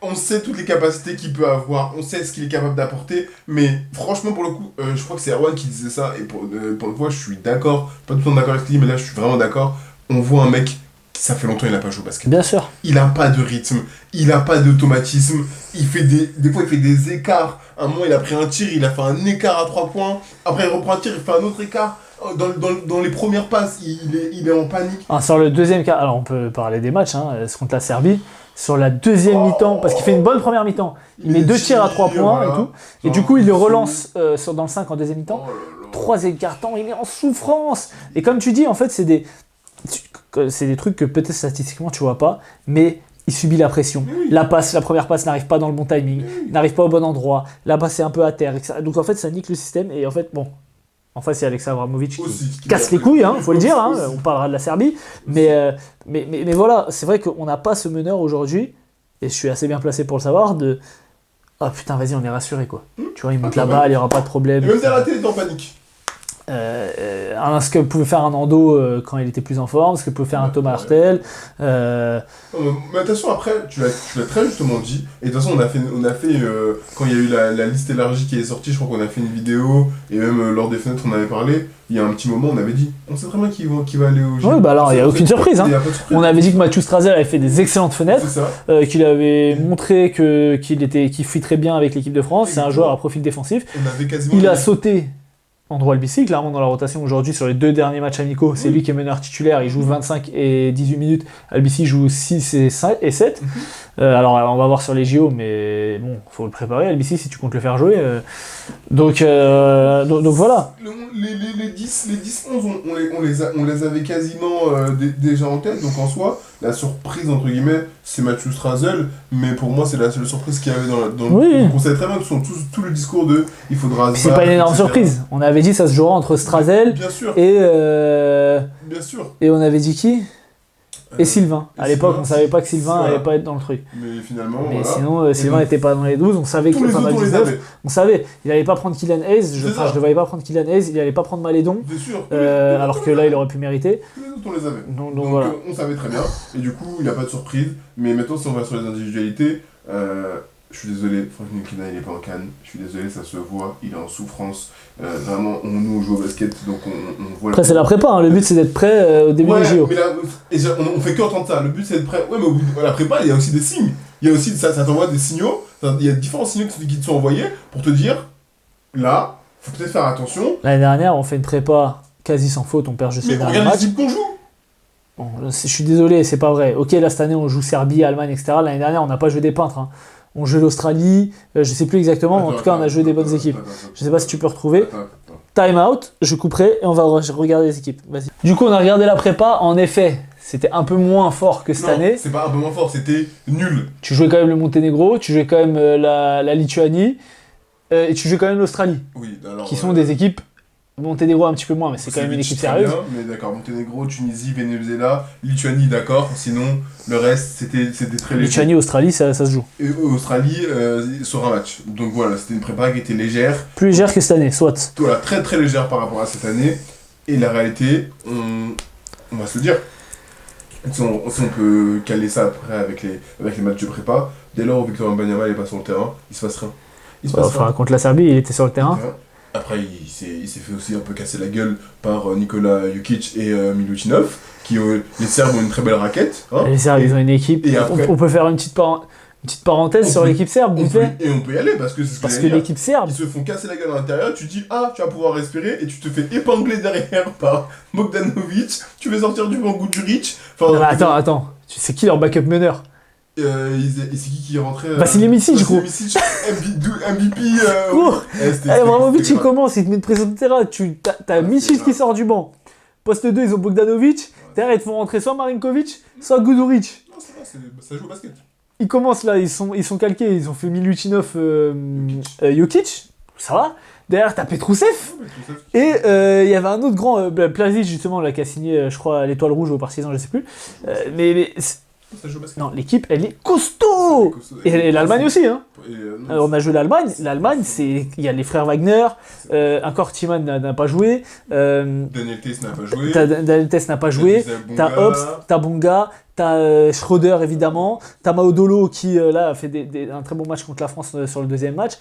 On sait toutes les capacités qu'il peut avoir, on sait ce qu'il est capable d'apporter, mais franchement pour le coup, je crois que c'est Erwan qui disait ça, et pour une fois je suis d'accord, pas tout le temps d'accord avec lui, mais là je suis vraiment d'accord, on voit un mec, ça fait longtemps qu'il n'a pas joué au basket. Bien sûr. Il n'a pas de rythme, il n'a pas d'automatisme, il fait des fois il fait des écarts, un moment il a pris un tir, il a fait un écart à 3 points, après il reprend un tir, il fait un autre écart. Dans les premières passes, il est en panique. Sur le deuxième cas, alors on peut parler des matchs, contre la Serbie. Sur la deuxième mi-temps, parce qu'il fait une bonne première mi-temps, il met 2 tirs à 3 points voilà. Et tout, et du coup il le relance dans le 5 en deuxième mi-temps. Troisième quart-temps, il est en souffrance. Et comme tu dis, en fait, c'est des trucs que peut-être statistiquement tu vois pas, mais il subit la pression. Oui. La première passe n'arrive pas dans le bon timing, n'arrive pas au bon endroit, la passe est un peu à terre, etc. Donc en fait ça nique le système, et en fait bon. En face, il y a Alexa Abramovic qui casse les couilles, faut le dire, on parlera de la Serbie. Mais voilà, c'est vrai qu'on n'a pas ce meneur aujourd'hui, et je suis assez bien placé pour le savoir, oh putain, vas-y, on est rassuré quoi. Tu vois, il monte la balle, il n'y aura pas de problème. Et même derrière la télé, il est en panique. Ce que pouvait faire un Nando quand il était plus en forme, ce que pouvait faire un Thomas Hurtel. Mais attention, après, tu l'as très justement dit. Et de toute façon, on a fait quand il y a eu la liste élargie qui est sortie, je crois qu'on a fait une vidéo, et même lors des fenêtres, on avait parlé. Il y a un petit moment, on avait dit, on sait très bien qui va aller au JO. Oui, bah alors, il n'y a aucune surprise. On avait dit que Mathieu Strazel avait fait des excellentes fenêtres, qu'il avait montré qu'il fit très bien avec l'équipe de France. C'est un joueur à profil défensif. Il a sauté Andrew Albici, clairement dans la rotation aujourd'hui sur les 2 derniers matchs amicaux, c'est lui qui est meneur titulaire, il joue 25 et 18 minutes, Albici joue 6 et 7. Alors on va voir sur les JO, mais bon, faut le préparer, Albici, si tu comptes le faire jouer. Donc voilà. Les 10-11, on les avait quasiment déjà en tête, donc en soi, la surprise, entre guillemets, c'est Mathieu Strazel, mais pour moi, c'est la seule surprise qu'il y avait dans le... Oui. On savait très bien que tout le discours de « il faudra... » C'est pas une énorme surprise. On avait dit que ça se jouera entre Strazel et... Bien sûr. Et on avait dit qui ? Et Sylvain. À l'époque, on savait pas que Sylvain allait pas être dans le truc. Mais finalement, sinon, Sylvain n'était pas dans les 12. On savait qu'il allait pas 19. On savait. Il allait pas prendre Kylian Hayes. Je le voyais pas prendre Kylian Hayes. Il allait pas prendre Malédon. Bien sûr. Alors que là, il aurait pu mériter. Tous les autres, on les avait. Donc voilà. On savait très bien. Et du coup, il n'y a pas de surprise. Mais maintenant, si on va sur les individualités, je suis désolé, Franck Ntilikina, il est pas en Cannes. Je suis désolé, ça se voit. Il est en souffrance. Vraiment, nous joue au basket, donc on voit... Après, c'est la prépa, le but c'est d'être prêt au début des JO. Mais là, on fait que entendre ça, le but c'est d'être prêt. Ouais, mais au bout de la prépa, il y a aussi des signes. Il y a aussi, ça t'envoie des signaux, il y a différents signaux qui te sont envoyés pour te dire, là, faut peut-être faire attention. L'année dernière, on fait une prépa quasi sans faute, on perd juste les derniers matchs. Mais regarde l'équipe qu'on joue. Bon, je suis désolé, c'est pas vrai. Ok, là cette année on joue Serbie, Allemagne, etc. L'année dernière, on n'a pas joué des peintres. On joue l'Australie, je sais plus exactement, mais en tout cas on a joué des bonnes équipes. Je sais pas si tu peux retrouver. Time out, je couperai et on va regarder les équipes. Vas-y. Du coup, on a regardé la prépa. En effet, c'était un peu moins fort que cette année. C'est pas un peu moins fort, c'était nul. Tu jouais quand même le Monténégro, tu jouais quand même la Lituanie. Et tu joues quand même l'Australie, Oui, alors. qui sont des équipes. Monténégro un petit peu moins, mais c'est quand même une équipe sérieuse. Bien, mais d'accord, Monténégro, Tunisie, Venezuela, Lituanie, d'accord. Sinon, le reste, c'était très léger. Lituanie, Australie, ça se joue. Et Australie sur un match. Donc voilà, c'était une prépa qui était légère. Plus légère que cette année, soit. Voilà, très très légère par rapport à cette année. Et la réalité, on va se le dire. Si on peut caler ça après avec les matchs de prépa, dès lors où Victor Wembanyama n'est pas sur le terrain, il se passe rien. Enfin, contre la Serbie, il était sur le terrain. Après, il s'est fait aussi un peu casser la gueule par Nikola Jokic et Milutinov, qui les Serbes ont une très belle raquette. Hein, les Serbes, ils ont une équipe. Et après, on peut faire une petite parenthèse sur l'équipe serbe, vite fait. Et on peut y aller, parce que c'est ce que l'équipe serbe... Ils se font casser la gueule à l'intérieur, tu dis « Ah, tu vas pouvoir respirer » et tu te fais épingler derrière par Bogdanovic, tu fais sortir du banc Guduric. Enfin, attends, c'est qui leur backup meneur? Et c'est qui est rentré Vassili Micic, gros. Vassili Micic, MVP. Abramovic, il commence, il te met de pression de terrain. T'as Micic qui sort du banc. Poste 2, ils ont Bogdanovic. Derrière, ils te font rentrer soit Marinkovic, soit Guduric. Non, ça joue au basket. Ils commencent là, ils sont calqués. Ils ont fait Milutinov, Jokic. Ça va. Derrière, t'as Petrousev. Et il y avait un autre grand, Plazic, justement, là, qui a signé, je crois, l'Étoile Rouge au Partizan, je sais plus. Mais non, l'équipe, elle est costaud. Et l'Allemagne aussi, hein. Alors, on a joué l'Allemagne. L'Allemagne, il y a les frères Wagner. Encore Timan n'a pas joué. Daniel Theis n'a pas joué. Daniel Theis n'a pas joué. T'as Obst, t'as Bonga, t'as Schroeder, évidemment. T'as Maodolo qui, là, a fait un très bon match contre la France sur le deuxième match.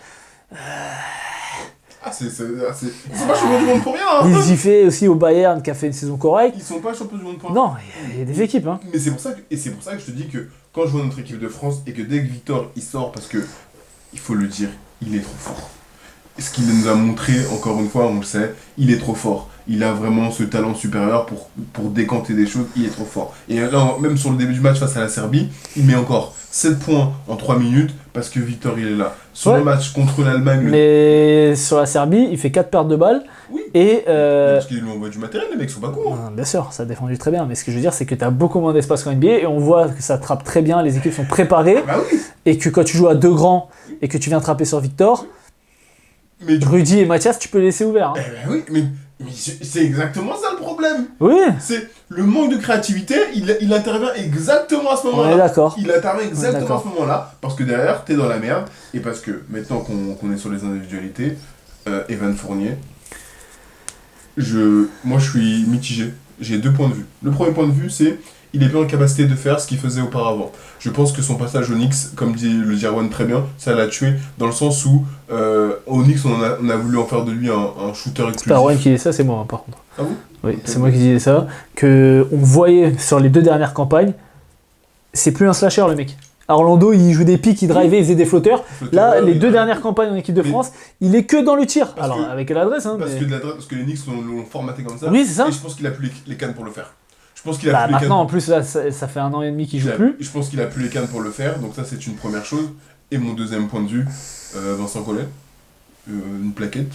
C'est pas champion du monde pour rien, hein. Ils y fait aussi au Bayern qui a fait une saison correcte. Ils sont pas champions du monde pour rien. Non, il y a des équipes, hein. Mais c'est pour ça que je te dis que quand je vois notre équipe de France et que dès que Victor il sort, parce que il faut le dire, il est trop fort. Ce qu'il nous a montré, encore une fois, on le sait, il est trop fort. Il a vraiment ce talent supérieur pour décanter des choses, il est trop fort. Et là, même sur le début du match face à la Serbie, il met encore 7 points en 3 minutes parce que Victor il est là. Sur le match contre l'Allemagne... Mais sur la Serbie, il fait 4 pertes de balles. Oui, et parce qu'ils lui envoient du matériel, les mecs sont pas cons. Hein. Bien sûr, ça a défendu très bien. Mais ce que je veux dire, c'est que tu as beaucoup moins d'espace qu'en NBA et on voit que ça trappe très bien, les équipes sont préparées. Oui. Et que quand tu joues à deux grands et que tu viens trapper sur Victor... Mais Rudy et Mathias, tu peux les laisser ouverts. Hein. Oui, mais c'est exactement ça le problème. Oui. C'est le manque de créativité, il intervient exactement à ce moment-là. On est d'accord. Il intervient exactement à ce moment-là, parce que derrière, t'es dans la merde, et parce que maintenant qu'on est sur les individualités, Evan Fournier, moi je suis mitigé. J'ai 2 points de vue. Le premier point de vue, c'est il est bien en capacité de faire ce qu'il faisait auparavant. Je pense que son passage au Knicks, comme dit le Dirwan très bien, ça l'a tué, dans le sens où au Knicks, on a voulu en faire de lui un shooter exclusif. C'est pas Rowan qui disait ça, c'est moi par contre. Ah bon? Oui, c'est moi qui disais ça. Que on voyait sur les 2 dernières campagnes, c'est plus un slasher le mec. À Orlando, il joue des pics, il drivait, il faisait des flotteurs. Là, les 2 dernières campagnes en équipe de France, il est que dans le tir. Alors, avec l'adresse, hein. Parce que les Knicks l'ont formaté comme ça. Oui, c'est ça. Et je pense qu'il a plus les cannes pour le faire. Je pense qu'il a plus les maintenant, cannes. en plus, là, ça fait 1 an et demi qu'il joue plus. Je pense qu'il a plus les cannes pour le faire. Donc ça, c'est une première chose. Et mon deuxième point de vue, Vincent Collet. Une plaquette.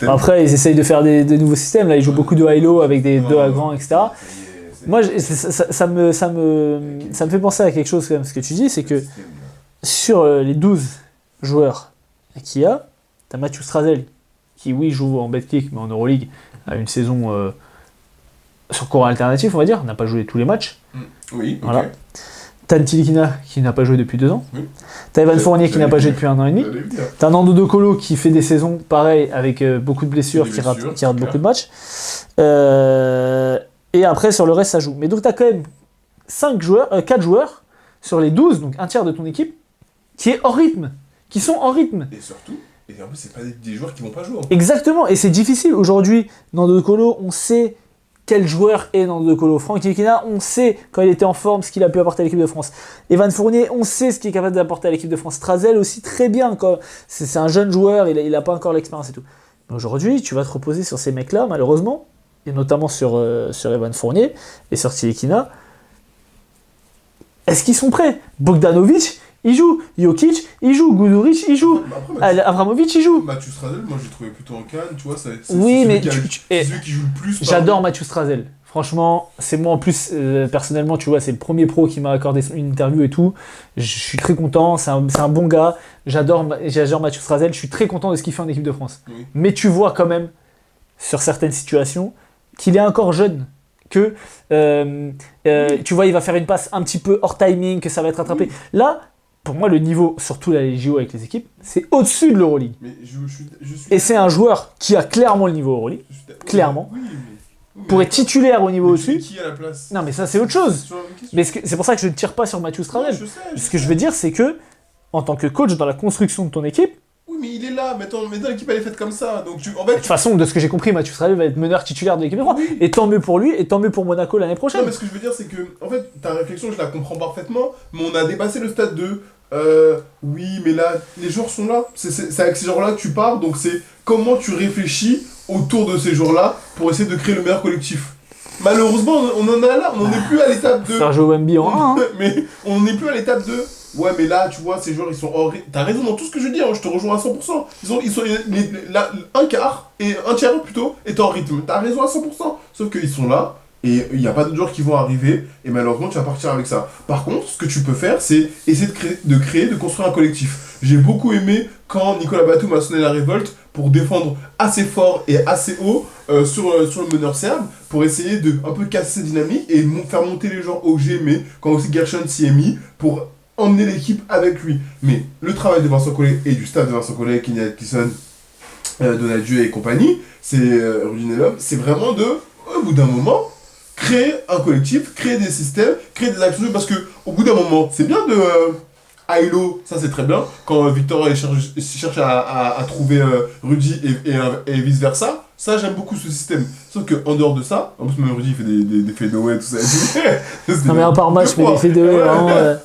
Après, ils essayent de faire des nouveaux systèmes. Là, ils jouent beaucoup de high-low avec des 2 à grands, etc. Moi, ça me fait penser à quelque chose, quand même, ce que tu dis, c'est que sur les 12 joueurs qu'il y a, t'as Mathieu Strazel, qui, oui, joue en Betclic, mais en Euroleague, a une saison sur courant alternatif, on va dire, n'a pas joué tous les matchs. Oui, ok. Voilà. T'as Ntilikina, qui n'a pas joué depuis 2 ans. Oui. T'as Evan Fournier, qui n'a pas joué depuis 1 an et demi. T'as Nando De Colo, qui fait des saisons pareilles, avec beaucoup de blessures, qui rate beaucoup de matchs. Et après, sur le reste, ça joue. Mais donc, tu as quand même 4 joueurs sur les 12, donc un tiers de ton équipe, qui est hors rythme, qui sont en rythme. Et surtout, en plus, c'est pas des joueurs qui vont pas jouer. Exactement, et c'est difficile. Aujourd'hui, Nando De Colo, on sait quel joueur est Nando De Colo. Franck Ntilikina, on sait quand il était en forme ce qu'il a pu apporter à l'équipe de France. Evan Fournier, on sait ce qu'il est capable d'apporter à l'équipe de France. Strazel aussi, très bien. C'est un jeune joueur, il a pas encore l'expérience et tout. Mais aujourd'hui, tu vas te reposer sur ces mecs-là, malheureusement, et notamment sur Evan Fournier et sur Ntilikina. Est-ce qu'ils sont prêts? Bogdanovic, il joue. Jokic, il joue. Guduric, il joue. Abramovic, il joue. Mathieu Strazel, moi j'ai trouvé plutôt en canne, tu vois. Oui, mais c'est celui qui joue le plus. J'adore Mathieu Strazel. Franchement, c'est moi en plus, personnellement, tu vois, c'est le premier pro qui m'a accordé une interview et tout. Je suis très content, c'est un bon gars. J'adore Mathieu Strazel, je suis très content de ce qu'il fait en équipe de France. Oui. Mais tu vois quand même, sur certaines situations, qu'il est encore jeune. Que, tu vois, il va faire une passe un petit peu hors timing, que ça va être rattrapé. Oui. Là, pour moi, le niveau, surtout la JO avec les équipes, c'est au-dessus de l'Euroleague. Mais je suis Et c'est un joueur qui a clairement le niveau Euroleague. Clairement. Oui, Pour être titulaire au niveau au-dessus. Qui à la place? Non, mais ça, c'est autre chose. C'est une question. Mais c'est pour ça que je ne tire pas sur Mathieu Strazel. Je sais, Ce que je veux dire, c'est que, en tant que coach dans la construction de ton équipe, Oui, mais il est là, mais l'équipe elle est faite comme ça. Donc en de fait. toute façon, de ce que j'ai compris, Mathieu Strazel va être meneur titulaire de l'équipe de France. Oui. Et tant mieux pour lui, et tant mieux pour Monaco l'année prochaine. Non, mais ce que je veux dire, c'est que, en fait, ta réflexion, je la comprends parfaitement, mais on a dépassé le stade de. Oui, mais là, les joueurs sont là. C'est avec ces joueurs-là que tu pars, donc c'est comment tu réfléchis autour de ces joueurs-là pour essayer de créer le meilleur collectif. Malheureusement, on en est là, on n'en est plus à l'étape de. Sergio Wemby en 1. Hein. Mais on n'est plus à l'étape de. Ouais, mais là, tu vois, ces joueurs, ils sont hors. T'as raison dans tout ce que je dis, hein, je te rejoins à 100%. Ils sont un quart, et un tiers plutôt, est en rythme. T'as raison à 100%. Sauf qu'ils sont là, et il n'y a pas d'autres joueurs qui vont arriver, et malheureusement, tu vas partir avec ça. Par contre, ce que tu peux faire, c'est essayer de construire un collectif. J'ai beaucoup aimé quand Nicolas Batum a sonné la révolte pour défendre assez fort et assez haut sur le meneur serbe, pour essayer de un peu casser cette dynamique et faire monter les joueurs au G, mais quand aussi Gershon s'y est mis, pour emmener l'équipe avec lui. Mais le travail de Vincent Collet et du staff de Vincent Collet, Kenny Atkinson, Donadieu et compagnie, c'est Rudy Nelom, c'est vraiment au bout d'un moment, créer un collectif, créer des systèmes, créer des actions, parce que au bout d'un moment, c'est bien de Ailo, ça c'est très bien, quand Victor cherche à trouver Rudy et vice versa, ça j'aime beaucoup ce système. Sauf qu'en dehors de ça, en plus même Rudy il fait des fadeaways, tout ça. Non mais un par match, mais des fadeaways, vraiment.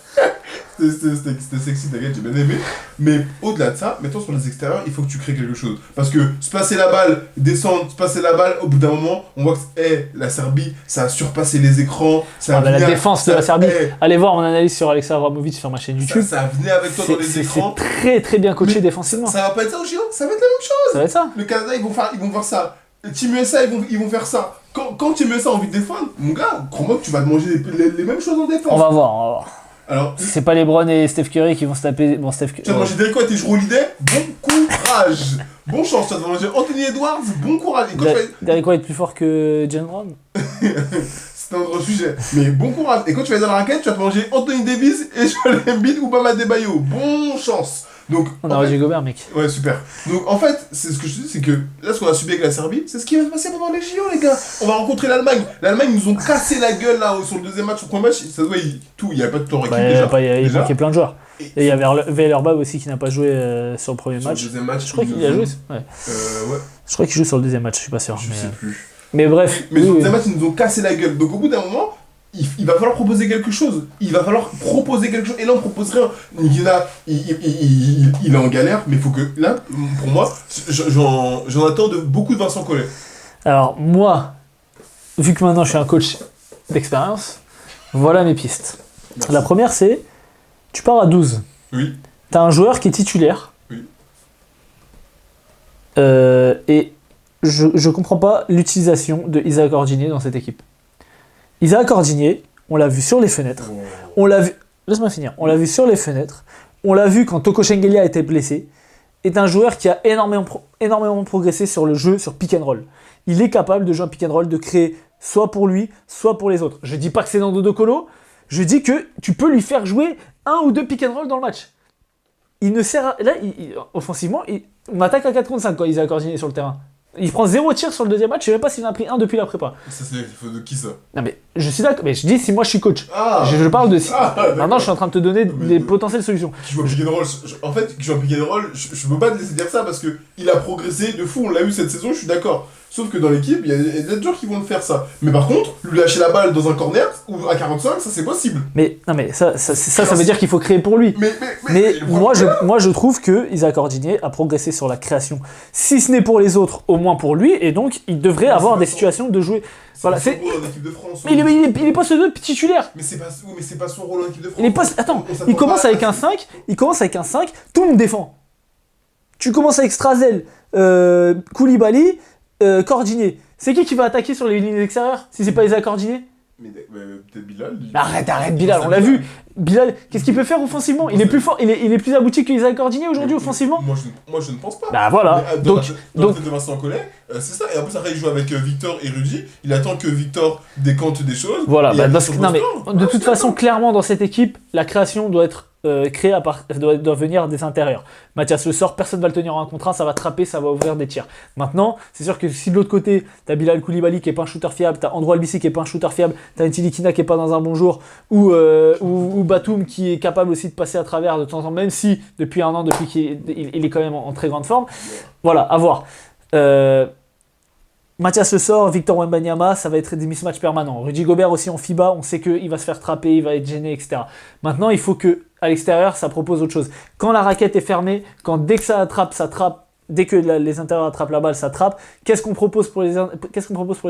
C'était sexy, t'inquiète, j'ai bien aimé. Mais au-delà de ça, mettons sur les extérieurs, il faut que tu crées quelque chose. Parce que se passer la balle, descendre, se passer la balle, au bout d'un moment, on voit que la Serbie, ça a surpassé les écrans. La défense de la Serbie. Allez voir mon analyse sur Alexa Abramovic sur ma chaîne YouTube. Ça venait avec toi dans les écrans. C'est très très bien coaché défensivement. Ça va pas être ça au JO, ça va être la même chose. Ça va être ça. Le Canada, ils vont faire ça. Team USA, ils vont faire ça. Quand Team USA a envie de défendre, mon gars, crois-moi que tu vas te manger les mêmes choses en défense. On va voir. Alors, c'est pas LeBron et Steph Curry qui vont se taper. Bon, Steph Curry. Tu vas manger Derrick White et Jrue Holiday, bon courage. Bon chance, tu vas manger Anthony Edwards, bon courage. Derrick White plus fort que Jalen Brown. C'est un autre sujet, mais bon courage. Et quand tu vas dans la raquette, tu vas te manger Anthony Davis et Joel Embiid ou Bam Adebayo. Bon chance. Donc, on a Rudy Gobert, mec. Ouais, super. Donc, en fait, c'est ce que je te dis, c'est que là, ce qu'on a subi avec la Serbie, c'est ce qui va se passer pendant les JO, les gars. On va rencontrer l'Allemagne. L'Allemagne, ils nous ont cassé la gueule, là, sur le deuxième match. Au premier match, ça se voit, il n'y avait pas de tour équipe déjà. Il manquait plein de joueurs. Et il y avait Veilerbab aussi qui n'a pas joué sur le premier match. Sur le deuxième match. Je crois qu'il a joué. Ouais. Je crois qu'il joue sur le deuxième match, je suis pas sûr. Je sais plus. Mais bref. Mais sur le deuxième match, ils nous ont cassé la gueule. Donc, au bout d'un moment, il va falloir proposer quelque chose. Et là, on propose rien. Nigina, il est en galère, mais il faut que. Là, pour moi, j'en attends beaucoup de Vincent Collet. Alors, moi, vu que maintenant je suis un coach d'expérience, voilà mes pistes. Merci. La première, c'est tu pars à 12. Oui. T'as un joueur qui est titulaire. Oui. Et je comprends pas l'utilisation de Isaac Ordinier dans cette équipe. Isaac Ordinier, on l'a vu sur les fenêtres. On l'a vu. Laisse-moi finir. On l'a vu sur les fenêtres. On l'a vu quand Toko Shengelia a été blessé. Est un joueur qui a énormément progressé sur le jeu, sur pick and roll. Il est capable de jouer un pick and roll, de créer soit pour lui, soit pour les autres. Je dis pas que c'est dans Dodo Colo. Je dis que tu peux lui faire jouer 1 ou 2 pick and roll dans le match. Il ne sert à... Là, offensivement, on attaque à 4 contre 5 quand Isaac Ordinier est sur le terrain. Il prend 0 tir sur le deuxième match, je sais même pas s'il en a pris un depuis la prépa. Ça, c'est de qui ça? Non mais je suis d'accord, mais je dis si moi je suis coach. Je parle de si. Maintenant je suis en train de te donner des potentielles solutions. Qui joue un pick and roll, en fait, qui joue un pick and roll, je peux pas te laisser dire ça parce que il a progressé de fou, on l'a eu cette saison, je suis d'accord. Sauf que dans l'équipe, il y a des joueurs qui vont le faire ça. Mais par contre, lui lâcher la balle dans un corner ou à 45, ça c'est possible. Mais non mais ça veut dire qu'il faut créer pour lui. Mais moi je trouve que Isaac Ordinier a progressé sur la création. Si ce n'est pour les autres, au moins pour lui, et donc il devrait avoir des situations de jouer. Voilà, c'est son rôle en équipe de France. Mais il est pas ce deux titulaire. Mais c'est pas son rôle en équipe de France. Il est pas. Attends, il commence avec un 5, tout le monde défend. Tu commences avec Strazel, Koulibaly, Cordinier. C'est qui va attaquer sur les lignes extérieures si c'est pas Isaac Cordier? Mais peut-être Bilal. Arrête Bilal, on l'a vu. Bilal, qu'est-ce qu'il peut faire offensivement? Il est plus fort, il est plus abouti que Isaac Cordier aujourd'hui offensivement. Moi je ne pense pas. Bah voilà. Dans la tête de Vincent Collet, c'est ça. Et après il joue avec Victor et Rudy. Il attend que Victor décante des choses. Voilà. Non mais de toute façon, clairement dans cette équipe, la création doit être créée doit venir des intérieurs. Mathias Le Sort, personne va le tenir en 1 contre 1, ça va trapper, ça va ouvrir des tirs. Maintenant, c'est sûr que si de l'autre côté, t'as Bilal Koulibaly qui est pas un shooter fiable, t'as Andro Albissi qui est pas un shooter fiable, t'as Ntilikina qui est pas dans un bon jour, ou Batum qui est capable aussi de passer à travers de temps en temps, même si depuis 1 an, depuis qu'il est quand même en très grande forme. Voilà, à voir. Mathias Le Sort, Victor Wembanyama, ça va être des mismatchs permanents. Rudy Gobert aussi en FIBA, on sait qu'il va se faire trapper, il va être gêné, etc. Maintenant, il faut que à l'extérieur, ça propose autre chose. Quand la raquette est fermée, dès que ça attrape, ça trappe. Dès que les intérieurs attrapent la balle, ça trappe. Qu'est-ce qu'on propose pour les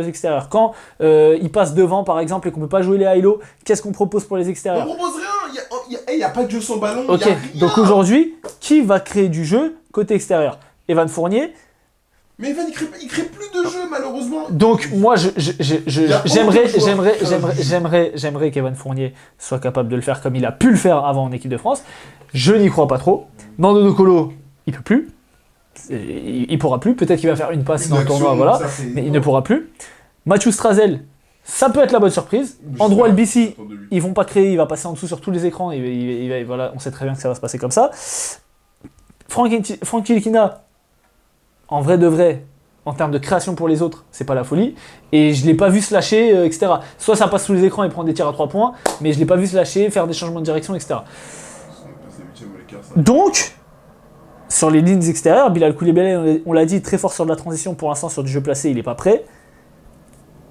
extérieurs? Quand ils passent devant, par exemple, et qu'on ne peut pas jouer les high-low, qu'est-ce qu'on propose pour les extérieurs? On propose rien. Il n'y a pas de jeu sans ballon. Ok, donc aujourd'hui, qui va créer du jeu côté extérieur? Evan Fournier. Mais Evan, il crée plus de jeu, malheureusement. Donc, moi, j'aimerais qu'Evan Fournier soit capable de le faire comme il a pu le faire avant en équipe de France. Je n'y crois pas trop. Nando De Colo, il peut plus. Il pourra plus. Peut-être qu'il va faire une passe dans le tournoi, voilà. Mais il ne pourra plus. Mathieu Strazel, ça peut être la bonne surprise. Andro Albissi, ils vont pas créer, il va passer en dessous sur tous les écrans. Voilà, on sait très bien que ça va se passer comme ça. Franck Ntilikina, en vrai de vrai, en termes de création pour les autres, c'est pas la folie. Et je l'ai pas vu se lâcher, etc. Soit ça passe sous les écrans et prend des tirs à 3 points, mais je l'ai pas vu se lâcher, faire des changements de direction, etc. Donc, sur les lignes extérieures, Bilal Koulibaly, on l'a dit, très fort sur de la transition. Pour l'instant, sur du jeu placé, il est pas prêt.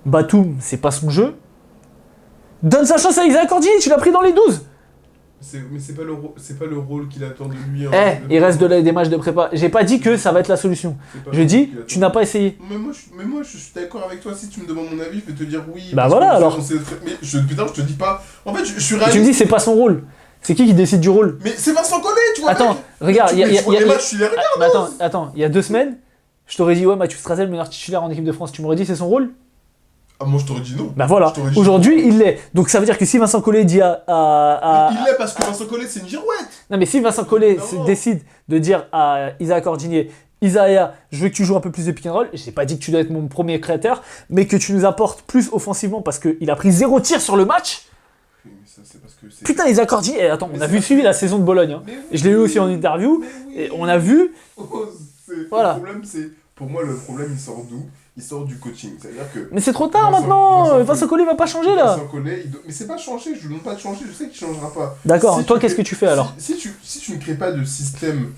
Batum, c'est pas son jeu. Donne sa chance à Isaac Cordier, tu l'as pris dans les 12. Mais c'est pas le rôle qu'il attend de lui. Il reste des matchs de prépa. J'ai pas dit que ça va être la solution. Je dis, tu n'as pas essayé. Mais moi, je suis d'accord avec toi. Si tu me demandes mon avis, je vais te dire oui. Bah voilà, alors. Mais je te dis pas. En fait, je suis réaliste. Tu me dis, c'est pas son rôle. C'est qui décide du rôle? Mais c'est Vincent Collet, tu vois. Attends, regarde. Attends, il y a 2 semaines, je t'aurais dit, ouais, Mathieu Strazel, meilleur titulaire en équipe de France. Tu m'aurais dit, c'est son rôle? Ah, moi je t'aurais dit non. Bah voilà, aujourd'hui il l'est. Donc ça veut dire que si Vincent Collet dit il l'est parce que Vincent Collet c'est une girouette. Non mais si Vincent Collet décide de dire à Isaac Cordier, Isaiah, je veux que tu joues un peu plus de pick and roll, j'ai pas dit que tu dois être mon premier créateur, mais que tu nous apportes plus offensivement parce qu'il a pris 0 tir sur le match. Oui, mais ça, c'est parce que putain, Isaac Cordier, attends, on a suivi la saison de Bologne. Hein. Et je l'ai eu aussi en interview, et on a vu... Voilà. Pour moi le problème il sort d'où? Il sort du coaching, c'est-à-dire que... Mais c'est trop tard maintenant, Vincent Collet va pas changer là. Vincent Collet, mais c'est pas changer, je ne demande pas de changer, je sais qu'il changera pas. D'accord, si toi qu'est-ce que tu fais alors? Si tu ne crées pas de système,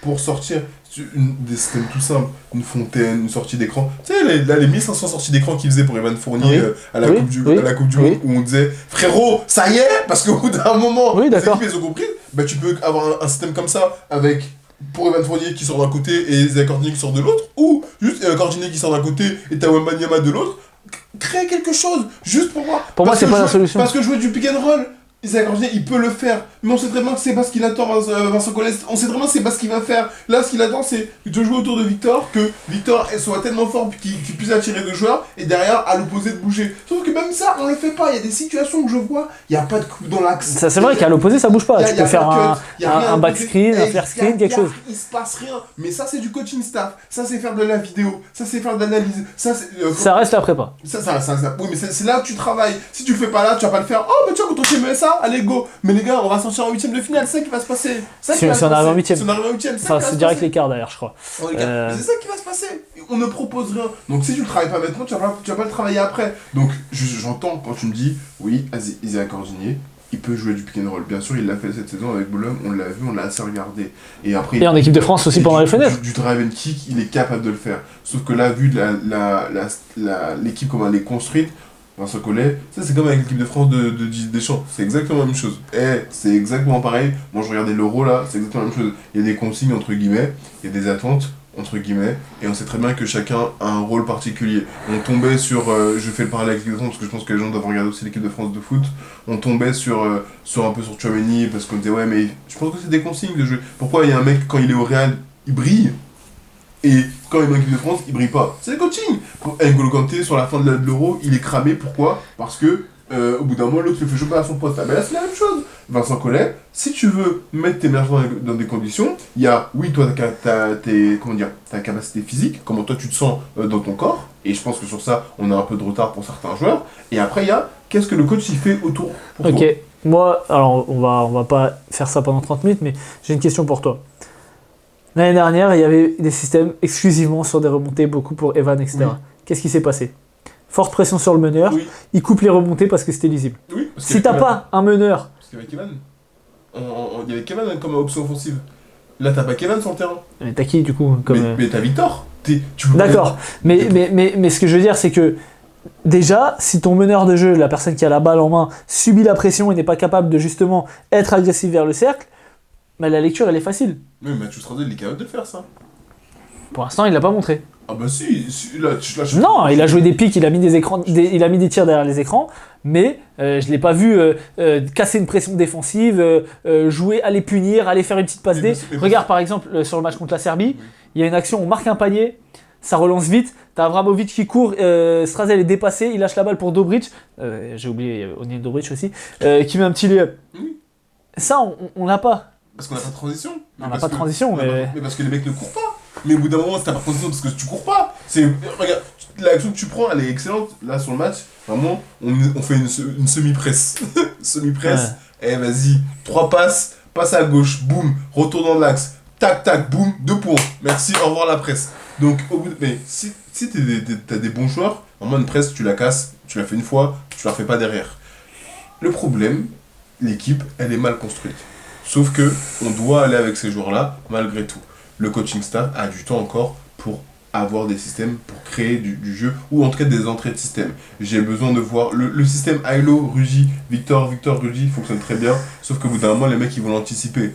pour sortir des systèmes tout simples, une fontaine, une sortie d'écran, tu sais les 1500 sorties d'écran qu'il faisait pour Evan Fournier à la Coupe du Monde, où on disait frérot, ça y est, parce qu'au bout d'un moment, les équipes les ont compris, bah tu peux avoir un système comme ça avec... pour Evan Fournier qui sort d'un côté et Isaac Cordier qui sort de l'autre, ou juste Cordier qui sort d'un côté et t'as Wembanyama de l'autre, crée quelque chose, juste pour moi. Pour moi, c'est pas la solution. Parce que jouer du pick and roll, Isaac Cordier, il peut le faire, mais on sait très bien que c'est pas ce qu'il attend, Vincent Collet, on sait très bien que c'est pas ce qu'il va faire. Là, ce qu'il attend, c'est de jouer autour de Victor, que Victor soit tellement fort qu'il puisse attirer deux joueurs, et derrière, à l'opposé de bouger. Sauf que même ça, on le fait pas, il y a des situations que je vois, il y a pas de coup dans l'axe. Ça, c'est vrai qu'à l'opposé, ça bouge pas, tu peux faire un back screen, un flare screen, quelque chose. Il se passe rien, mais ça, c'est du coaching staff, ça, c'est faire de la vidéo, ça, c'est faire de l'analyse, ça, c'est... ça reste la prépa. Oui, mais c'est là que tu travailles. Si tu le fais pas là, tu vas pas le faire. Oh, mais tu vois, quand on fait ça, allez, go. Mais les gars, on va sortir en 8ème de finale, c'est ça qui va se passer. Si on arrive en 8ème. Si on arrive en 8ème, enfin, c'est direct l'écart d'ailleurs, je crois. C'est ça qui va se passer. On ne propose rien. Donc si tu le travailles pas maintenant, tu vas pas le travailler après. Donc j'entends quand tu me dis, oui, Isaac Cordier, il peut jouer du pick and roll. Bien sûr, il l'a fait cette saison avec Boulogne, on l'a vu, on l'a assez regardé. Et après. Et en équipe de France aussi pendant les fenêtres. Du drive and kick, il est capable de le faire. Sauf que là, vu l'équipe comment elle est construite, Vincent Collet, ça c'est comme avec l'équipe de France de Deschamps, c'est exactement la même chose. C'est exactement pareil. Moi je regardais l'Euro là, c'est exactement la même chose. Il y a des consignes entre guillemets, il y a des attentes entre guillemets, et on sait très bien que chacun a un rôle particulier. On tombait sur, je fais le parallèle avec l'équipe de France parce que je pense que les gens doivent regarder aussi l'équipe de France de foot. On tombait sur un peu sur Tchouaméni parce qu'on disait ouais mais je pense que c'est des consignes de jeu. Pourquoi il y a un mec quand il est au Real, il brille? Et quand il est en équipe de France, il brille pas. C'est le coaching. N'Golo Kanté, sur la fin de l'Euro, il est cramé. Pourquoi? Parce que au bout d'un moment, l'autre le fait choper à son poste. Ah ben là, c'est la même chose. Vincent Collet, si tu veux mettre tes meilleurs joueurs dans des conditions, il y a, oui, toi, ta capacité physique, comment toi tu te sens dans ton corps. Et je pense que sur ça, on a un peu de retard pour certains joueurs. Et après, il y a, qu'est-ce que le coach il fait autour pour Ok, toi. moi, alors on va pas faire ça pendant 30 minutes, mais j'ai une question pour toi. L'année dernière, il y avait des systèmes exclusivement sur des remontées, beaucoup pour Evan, etc. Oui. Qu'est-ce qui s'est passé? Forte pression sur le meneur, Oui. il coupe les remontées parce que c'était lisible. Oui, parce Si t'as pas un meneur... Parce qu'il y avait Kevin. Il y avait Kevin comme option offensive. Là, t'as pas Kevin sur le terrain. Mais t'as qui du coup comme... Mais t'as Victor. Tu peux D'accord, mais ce que je veux dire, c'est que déjà, si ton meneur de jeu, la personne qui a la balle en main, subit la pression et n'est pas capable de justement être agressif vers le cercle, bah, la lecture elle est facile. Oui, mais Mathieu Stradel, il est capable de le faire ça. Pour l'instant, il l'a pas montré. Ah bah si, là, Non, il a joué des pics, il a mis des écrans, il a mis des tirs derrière les écrans, mais je l'ai pas vu casser une pression défensive, jouer, aller punir, aller faire une petite passe D. Regarde par exemple sur le match contre la Serbie, il y a une action, on marque un panier, ça relance vite, t'as Abramovic qui court, Strazel est dépassé, il lâche la balle pour Dobric, j'ai oublié Onil Dobric aussi, qui met un petit layup. Oui. Ça, on l'a pas. Parce qu'on n'a pas de transition. On n'a pas de transition, mais... Mais parce que les mecs ne courent pas. Mais au bout d'un moment, c'est pas de transition parce que tu cours pas. Regarde, l'action que tu prends, elle est excellente. Là, sur le match, vraiment, on fait une semi-presse. Semi-presse. Ouais. Eh, vas-y, 3 passes, passe à gauche, boum, retour dans l'axe, tac, tac, boum, 2 points. Merci, au revoir la presse. Donc, mais si t'as des bons joueurs, vraiment une presse, tu la casses, tu la fais une fois, tu la refais pas derrière. Le problème, l'équipe, elle est mal construite. Sauf que on doit aller avec ces joueurs-là, malgré tout. Le coaching staff a du temps encore pour avoir des systèmes, pour créer du jeu, ou en tout cas des entrées de système. J'ai besoin de voir le système Ailo, Rugy, Victor, Rugy fonctionne très bien, sauf qu'au bout d'un moment, les mecs, ils vont l'anticiper.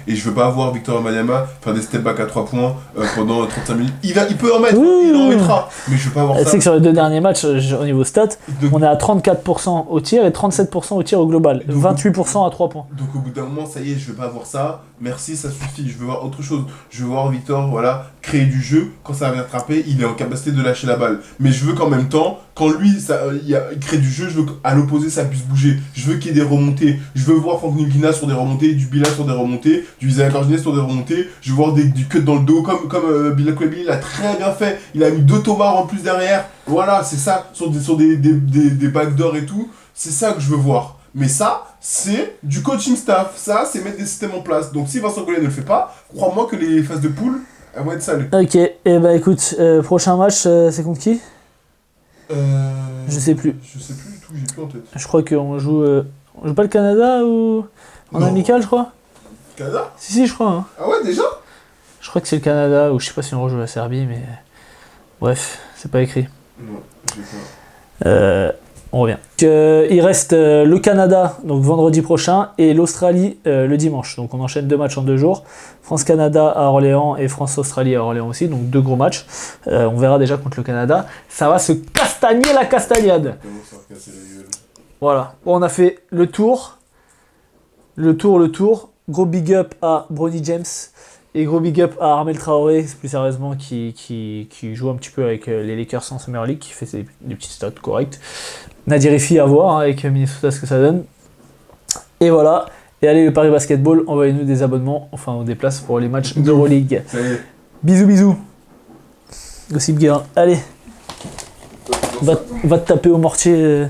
Et je veux pas avoir Victor Wembanyama faire des step back à 3 points pendant 35 minutes. Il peut en mettre, il en mettra, mais je veux pas avoir ça. Tu sais que sur les 2 derniers matchs, au niveau stats, on est à 34% au tir et 37% au tir au global, donc, 28% à 3 points. Donc au bout d'un moment, ça y est, je veux pas avoir ça, merci, ça suffit, je veux voir autre chose. Je veux voir Victor, voilà, créer du jeu, quand ça va venir attraper, il est en capacité de lâcher la balle. Mais je veux qu'en même temps, quand lui, il crée du jeu, je veux qu'à l'opposé, ça puisse bouger. Je veux qu'il y ait des remontées. Je veux voir Franck Ntilikina sur des remontées, du Bilal sur des remontées, du Isaiah Corginet sur des remontées. Je veux voir du cut dans le dos, comme Bilal Koulibaly l'a très bien fait. Il a mis 2 tomards en plus derrière. Voilà, c'est ça, sur des backdoors et tout. C'est ça que je veux voir. Mais ça, c'est du coaching staff. Ça, c'est mettre des systèmes en place. Donc si Vincent Collet ne le fait pas, crois-moi que les phases de poule, elles vont être salées. Ok, et bah écoute, prochain match, c'est contre qui? Je sais plus. Je sais plus du tout, j'ai plus en tête. Je crois qu'on joue... on joue pas le Canada ou... En amical, je crois? Canada? Si, je crois. Hein. Ah ouais, déjà? Je crois que c'est le Canada, ou je sais pas si on rejoue la Serbie, mais... Bref, c'est pas écrit. Non, j'ai pas. On revient. Il reste le Canada, donc vendredi prochain, et l'Australie le dimanche. Donc on enchaîne 2 matchs en 2 jours. France-Canada à Orléans et France-Australie à Orléans aussi, donc 2 gros matchs. On verra déjà contre le Canada. Ça va se castagner la castagnade. Comment ça va casser la gueule? Voilà. Bon, on a fait le tour. Le tour. Gros big up à Bronny James. Et gros big up à Armel Traoré, plus sérieusement, qui joue un petit peu avec les Lakers en Summer League, qui fait des petites stats correctes. Nadir Ifi à voir hein, avec Minnesota ce que ça donne. Et voilà. Et allez, le Paris Basketball, envoyez-nous des abonnements, enfin des places pour les matchs d'Euroleague. Bisous. Gossip Girl. Allez. Va te taper au mortier.